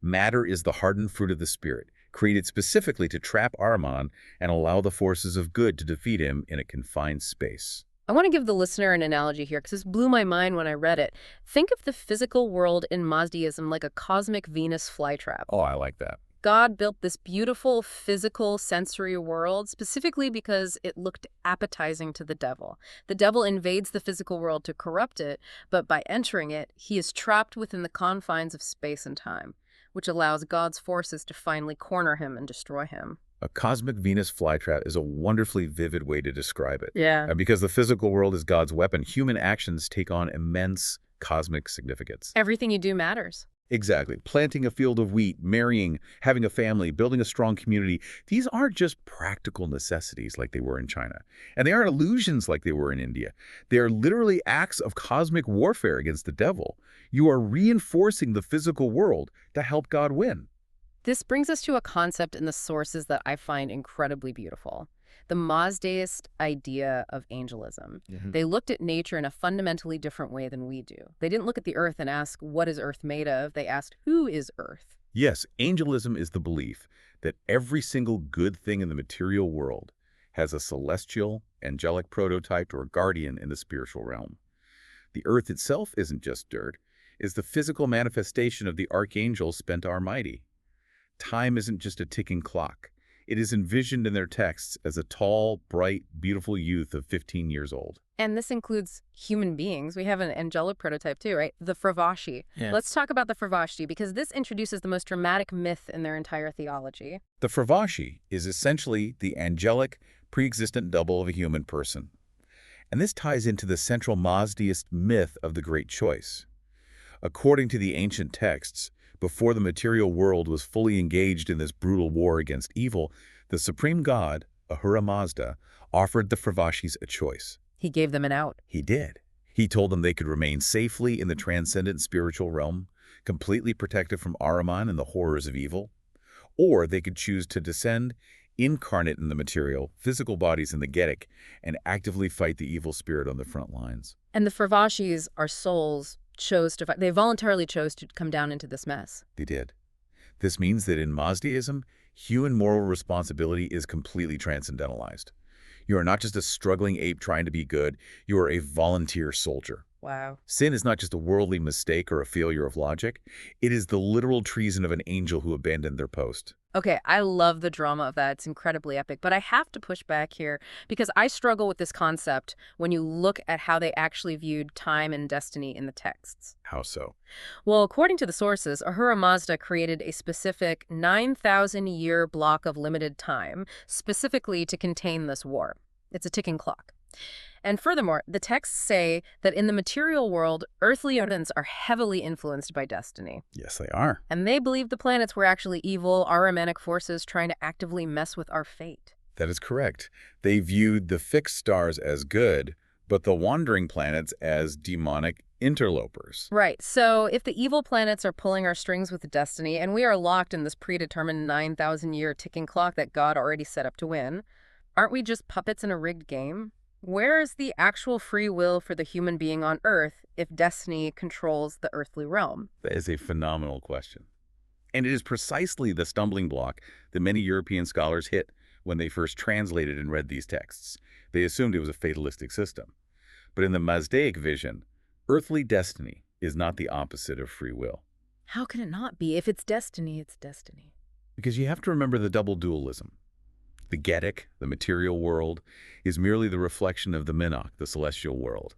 Matter is the hardened fruit of the spirit, created specifically to trap Ahriman and allow the forces of good to defeat him in a confined space. I want to give the listener an analogy here because this blew my mind when I read it. Think of the physical world in Mazdaism like a cosmic Venus flytrap. Oh, I like that. God built this beautiful physical sensory world specifically because it looked appetizing to the devil. The devil invades the physical world to corrupt it, but by entering it, he is trapped within the confines of space and time, which allows God's forces to finally corner him and destroy him. A cosmic Venus flytrap is a wonderfully vivid way to describe it. Yeah. And because the physical world is God's weapon, human actions take on immense cosmic significance. Everything you do matters. Exactly. Planting a field of wheat, marrying, having a family, building a strong community. These aren't just practical necessities like they were in China. And they aren't illusions like they were in India. They are literally acts of cosmic warfare against the devil. You are reinforcing the physical world to help God win. This brings us to a concept in the sources that I find incredibly beautiful. The Mazdaist idea of angelism. They looked at nature in a fundamentally different way than we do. They didn't look at the earth and ask, what is earth made of? They asked, who is earth? Yes, angelism is the belief that every single good thing in the material world has a celestial, angelic prototype or guardian in the spiritual realm. The earth itself isn't just dirt, it's the physical manifestation of the archangel spent almighty. Time isn't just a ticking clock. It is envisioned in their texts as a tall, bright, beautiful youth of 15 years old. And this includes human beings. We have an angelic prototype too, right? The Fravashi. Yeah. Let's talk about the Fravashi because this introduces the most dramatic myth in their entire theology. The Fravashi is essentially the angelic, pre-existent double of a human person. And this ties into the central Mazdaist myth of the Great Choice. According to the ancient texts, before the material world was fully engaged in this brutal war against evil, the supreme god, Ahura Mazda, offered the Fravashis a choice. He gave them an out. He did. He told them they could remain safely in the transcendent spiritual realm, completely protected from Ahriman and the horrors of evil, or they could choose to descend, incarnate in the material, physical bodies in the Vedic, and actively fight the evil spirit on the front lines. And the Fravashis, our souls, chose to fight. They voluntarily chose to come down into this mess. They did. This means that in Mazdaism, human moral responsibility is completely transcendentalized. You are not just a struggling ape trying to be good, you are a volunteer soldier. Wow. Sin is not just a worldly mistake or a failure of logic. It is the literal treason of an angel who abandoned their post. Okay, I love the drama of that. It's incredibly epic. But I have to push back here because I struggle with this concept when you look at how they actually viewed time and destiny in the texts. How so? Well, according to the sources, Ahura Mazda created a specific 9,000-year block of limited time, specifically to contain this war. It's a ticking clock. And furthermore, the texts say that in the material world, earthly events are heavily influenced by destiny. Yes, they are. And they believe the planets were actually evil, Ahrimanic forces trying to actively mess with our fate. That is correct. They viewed the fixed stars as good, but the wandering planets as demonic interlopers. Right. So if the evil planets are pulling our strings with destiny, and we are locked in this predetermined 9,000-year ticking clock that God already set up to win, aren't we just puppets in a rigged game? Where is the actual free will for the human being on Earth if destiny controls the earthly realm? That is a phenomenal question. And it is precisely the stumbling block that many European scholars hit when they first translated and read these texts. They assumed it was a fatalistic system. But in the Mazdaic vision, earthly destiny is not the opposite of free will. How can it not be? If it's destiny, it's destiny. Because you have to remember the double dualism. The Vedic, the material world, is merely the reflection of the Minok, the celestial world.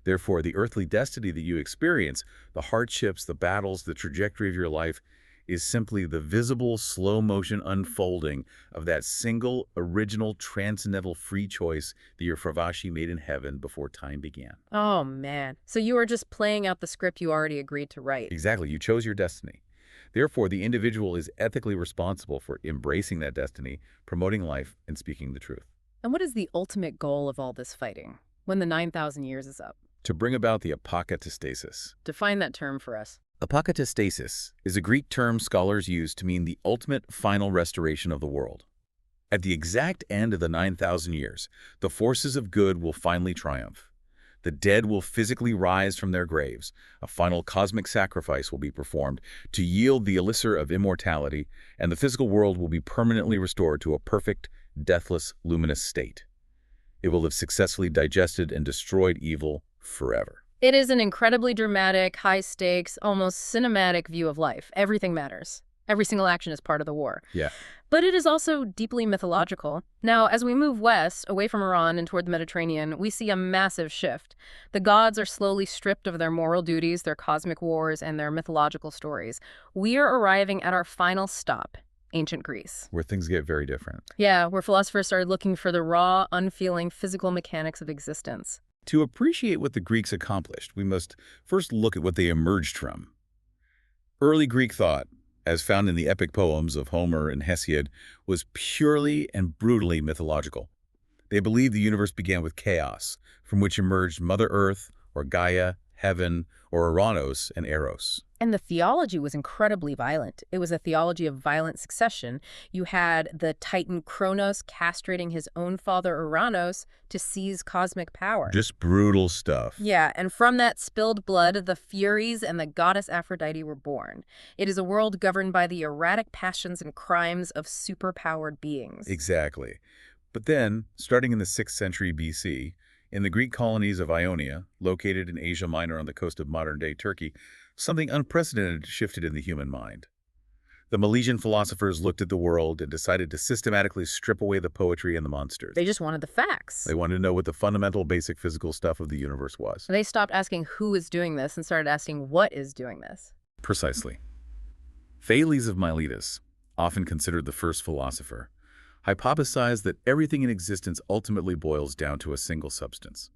Therefore, the earthly destiny that you experience, the hardships, the battles, the trajectory of your life, is simply the visible, slow-motion unfolding of that single, original, transcendental free choice that your Fravashi made in heaven before time began. Oh, man. So you are just playing out the script you already agreed to write. Exactly. You chose your destiny. Therefore, the individual is ethically responsible for embracing that destiny, promoting life, and speaking the truth. And what is the ultimate goal of all this fighting when the 9,000 years is up? To bring about the apokatastasis. Define that term for us. Apokatastasis is a Greek term scholars use to mean the ultimate final restoration of the world. At the exact end of the 9,000 years, the forces of good will finally triumph. The dead will physically rise from their graves. A final cosmic sacrifice will be performed to yield the elixir of immortality, and the physical world will be permanently restored to a perfect, deathless, luminous state. It will have successfully digested and destroyed evil forever. It is an incredibly dramatic, high-stakes, almost cinematic view of life. Everything matters. Every single action is part of the war. Yeah. But it is also deeply mythological. Now, as we move west, away from Iran and toward the Mediterranean, we see a massive shift. The gods are slowly stripped of their moral duties, their cosmic wars, and their mythological stories. We are arriving at our final stop, ancient Greece. Where things get very different. Yeah, where philosophers started looking for the raw, unfeeling physical mechanics of existence. To appreciate what the Greeks accomplished, we must first look at what they emerged from. Early Greek thought, as found in the epic poems of Homer and Hesiod, was purely and brutally mythological. They believed the universe began with chaos, from which emerged Mother Earth, or Gaia, heaven, or Uranus and Eros. And the theology was incredibly violent. It was a theology of violent succession. You had the Titan Kronos castrating his own father Uranus to seize cosmic power. Just brutal stuff. Yeah, and from that spilled blood, the Furies and the goddess Aphrodite were born. It is a world governed by the erratic passions and crimes of superpowered beings. Exactly. But then, starting in the 6th century BC, in the Greek colonies of Ionia, located in Asia Minor on the coast of modern-day Turkey, something unprecedented shifted in the human mind. The Milesian philosophers looked at the world and decided to systematically strip away the poetry and the monsters. They just wanted the facts. They wanted to know what the fundamental basic physical stuff of the universe was. They stopped asking who is doing this and started asking what is doing this. Precisely. Thales of Miletus, often considered the first philosopher, hypothesized that everything in existence ultimately boils down to a single substance: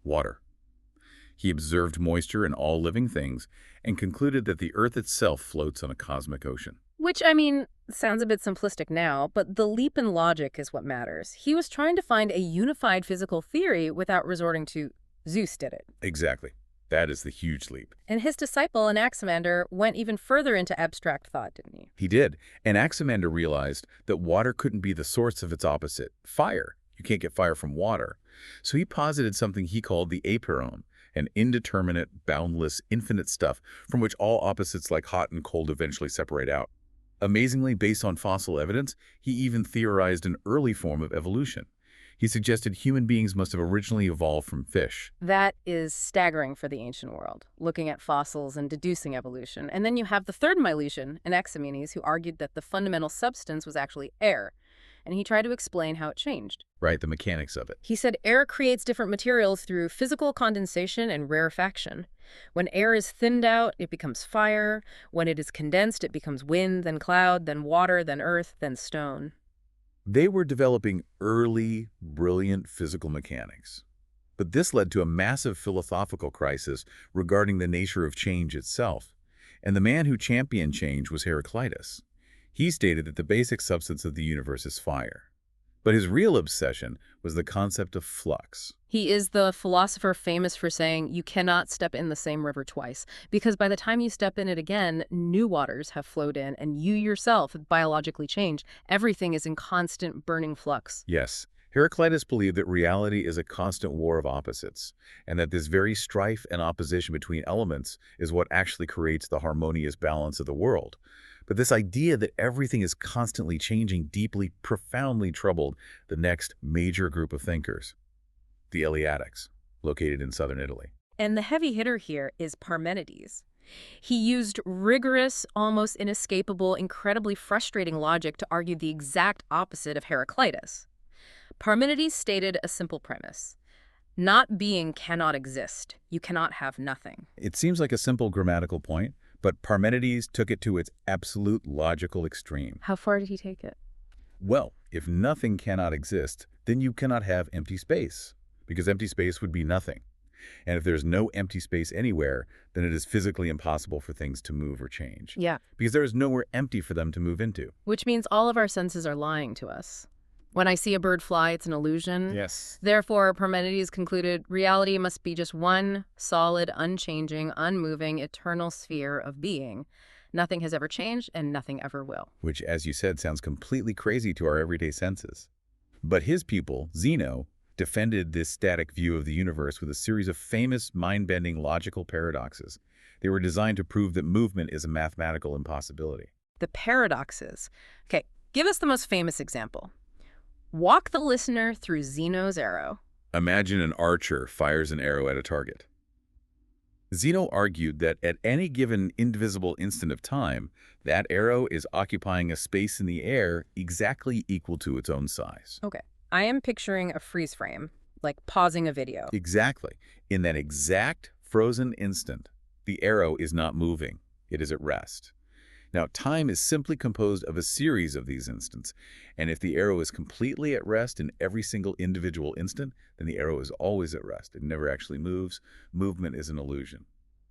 water. He observed moisture in all living things and concluded that the Earth itself floats on a cosmic ocean. Which, I mean, sounds a bit simplistic now, but the leap in logic is what matters. He was trying to find a unified physical theory without resorting to Zeus did it. Exactly. That is the huge leap. And his disciple, Anaximander, went even further into abstract thought, didn't he? He did. Anaximander realized that water couldn't be the source of its opposite, fire. You can't get fire from water. So he posited something he called the apeiron, an indeterminate, boundless, infinite stuff from which all opposites like hot and cold eventually separate out. Amazingly, based on fossil evidence, he even theorized an early form of evolution. He suggested human beings must have originally evolved from fish. That is staggering for the ancient world, looking at fossils and deducing evolution. And then you have the third Milesian, Anaximenes, who argued that the fundamental substance was actually air. And he tried to explain how it changed. Right, the mechanics of it. He said air creates different materials through physical condensation and rarefaction. When air is thinned out, it becomes fire. When it is condensed, it becomes wind, then cloud, then water, then earth, then stone. They were developing early, brilliant physical mechanics. But this led to a massive philosophical crisis regarding the nature of change itself. And the man who championed change was Heraclitus. He stated that the basic substance of the universe is fire. But his real obsession was the concept of flux. He is the philosopher famous for saying you cannot step in the same river twice, because by the time you step in it again, new waters have flowed in, and you yourself have biologically changed. Everything is in constant burning flux. Yes, Heraclitus believed that reality is a constant war of opposites, and that this very strife and opposition between elements is what actually creates the harmonious balance of the world. But this idea that everything is constantly changing deeply, profoundly troubled the next major group of thinkers, the Eleatics, located in southern Italy. And the heavy hitter here is Parmenides. He used rigorous, almost inescapable, incredibly frustrating logic to argue the exact opposite of Heraclitus. Parmenides stated a simple premise. Not being cannot exist. You cannot have nothing. It seems like a simple grammatical point, but Parmenides took it to its absolute logical extreme. How far did he take it? Well, if nothing cannot exist, then you cannot have empty space, because empty space would be nothing. And if there's no empty space anywhere, then it is physically impossible for things to move or change. Yeah. Because there is nowhere empty for them to move into. Which means all of our senses are lying to us. When I see a bird fly, it's an illusion. Yes. Therefore, Parmenides concluded reality must be just one solid, unchanging, unmoving, eternal sphere of being. Nothing has ever changed, and nothing ever will. Which, as you said, sounds completely crazy to our everyday senses. But his pupil, Zeno, defended this static view of the universe with a series of famous mind-bending logical paradoxes. They were designed to prove that movement is a mathematical impossibility. The paradoxes. Okay, give us the most famous example. Walk the listener through Zeno's arrow. Imagine an archer fires an arrow at a target. Zeno argued that at any given indivisible instant of time, that arrow is occupying a space in the air exactly equal to its own size. Okay. I am picturing a freeze frame, like pausing a video. Exactly. In that exact frozen instant, the arrow is not moving. It is at rest. Now, time is simply composed of a series of these instants, and if the arrow is completely at rest in every single individual instant, then the arrow is always at rest. It never actually moves. Movement is an illusion.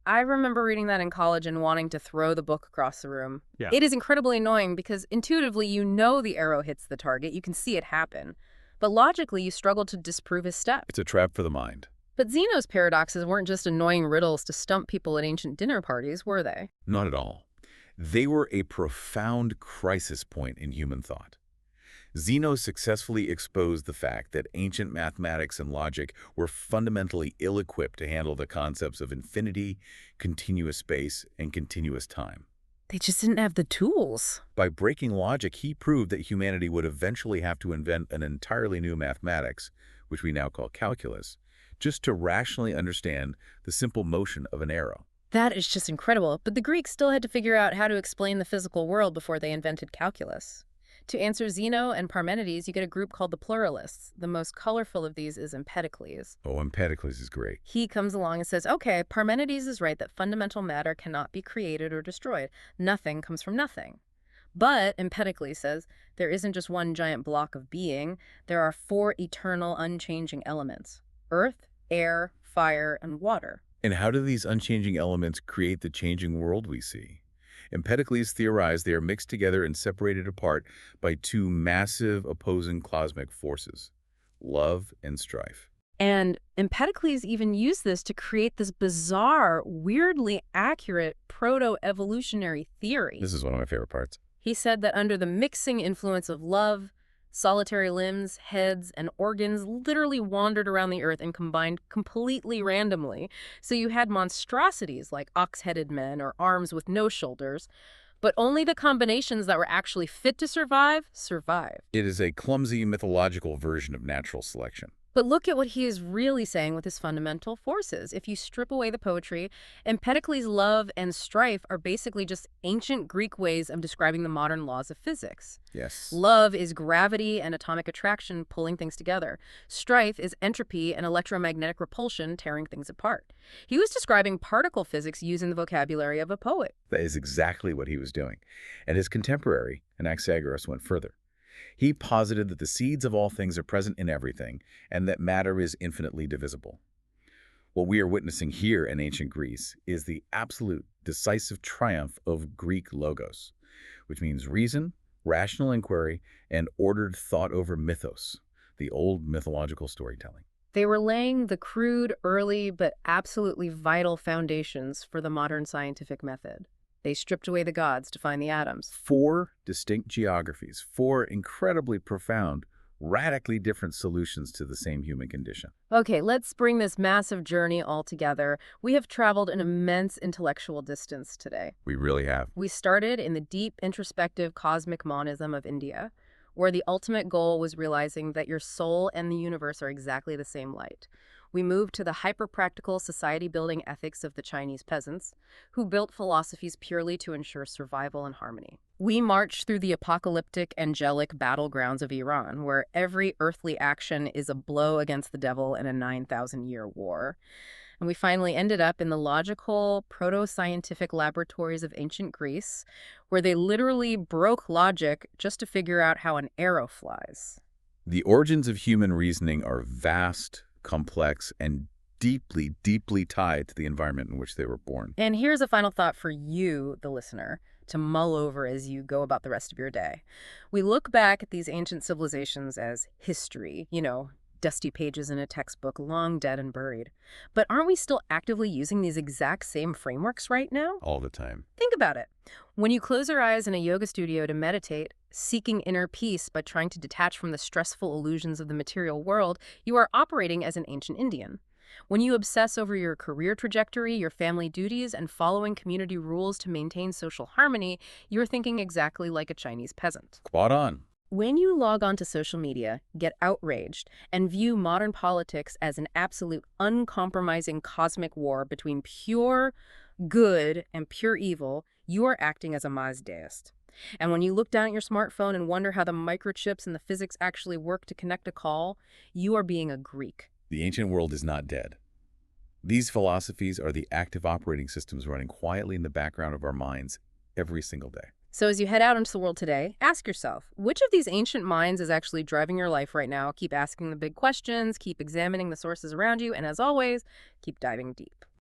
I remember reading that in college and wanting to throw the book across the room. Yeah. It is incredibly annoying because intuitively you know the arrow hits the target, you can see it happen. But logically you struggle to disprove his step. It's a trap for the mind. But Zeno's paradoxes weren't just annoying riddles to stump people at ancient dinner parties, were they? Not at all. They were a profound crisis point in human thought. Zeno successfully exposed the fact that ancient mathematics and logic were fundamentally ill-equipped to handle the concepts of infinity, continuous space, and continuous time. They just didn't have the tools. By breaking logic, he proved that humanity would eventually have to invent an entirely new mathematics, which we now call calculus, just to rationally understand the simple motion of an arrow. That is just incredible, but the Greeks still had to figure out how to explain the physical world before they invented calculus. To answer Zeno and Parmenides, you get a group called the pluralists. The most colorful of these is Empedocles. Oh, Empedocles is great. He comes along and says, okay, Parmenides is right that fundamental matter cannot be created or destroyed. Nothing comes from nothing. But Empedocles says there isn't just one giant block of being. There are four eternal, unchanging elements: earth, air, fire, and water. And how do these unchanging elements create the changing world we see? Empedocles theorized they are mixed together and separated apart by two massive opposing cosmic forces, love and strife. And Empedocles even used this to create this bizarre, weirdly accurate proto-evolutionary theory. This is one of my favorite parts. He said that under the mixing influence of love, solitary limbs, heads, and organs literally wandered around the earth and combined completely randomly. So you had monstrosities like ox-headed men or arms with no shoulders, but only the combinations that were actually fit to survive survived. It is a clumsy mythological version of natural selection. But look at what he is really saying with his fundamental forces. If you strip away the poetry, Empedocles' love and strife are basically just ancient Greek ways of describing the modern laws of physics. Yes. Love is gravity and atomic attraction pulling things together. Strife is entropy and electromagnetic repulsion tearing things apart. He was describing particle physics using the vocabulary of a poet. That is exactly what he was doing. And his contemporary, Anaxagoras, went further. He posited that the seeds of all things are present in everything, and that matter is infinitely divisible. What we are witnessing here in ancient Greece is the absolute, decisive triumph of Greek logos, which means reason, rational inquiry, and ordered thought over mythos, the old mythological storytelling. They were laying the crude, early, but absolutely vital foundations for the modern scientific method. They stripped away the gods to find the atoms. Four distinct geographies, four incredibly profound, radically different solutions to the same human condition. Okay, let's bring this massive journey all together. We have traveled an immense intellectual distance today. We really have. We started in the deep, introspective cosmic monism of India, where the ultimate goal was realizing that your soul and the universe are exactly the same light. We moved to the hyper-practical society-building ethics of the Chinese peasants, who built philosophies purely to ensure survival and harmony. We marched through the apocalyptic, angelic battlegrounds of Iran, where every earthly action is a blow against the devil in a 9,000-year war. And we finally ended up in the logical, proto-scientific laboratories of ancient Greece, where they literally broke logic just to figure out how an arrow flies. The origins of human reasoning are vast, complex, and deeply, deeply tied to the environment in which they were born. And here's a final thought for you, the listener, to mull over as you go about the rest of your day. We look back at these ancient civilizations as history, dusty pages in a textbook, long dead and buried. But aren't we still actively using these exact same frameworks right now? All the time. Think about it. When you close your eyes in a yoga studio to meditate, seeking inner peace by trying to detach from the stressful illusions of the material world, you are operating as an ancient Indian. When you obsess over your career trajectory, your family duties, and following community rules to maintain social harmony, you're thinking exactly like a Chinese peasant. Spot on. When you log on to social media, get outraged, and view modern politics as an absolute uncompromising cosmic war between pure good and pure evil, you are acting as a Mazdaist. And when you look down at your smartphone and wonder how the microchips and the physics actually work to connect a call, you are being a Greek. The ancient world is not dead. These philosophies are the active operating systems running quietly in the background of our minds every single day. So as you head out into the world today, ask yourself, which of these ancient minds is actually driving your life right now? Keep asking the big questions, keep examining the sources around you, and as always, keep diving deep.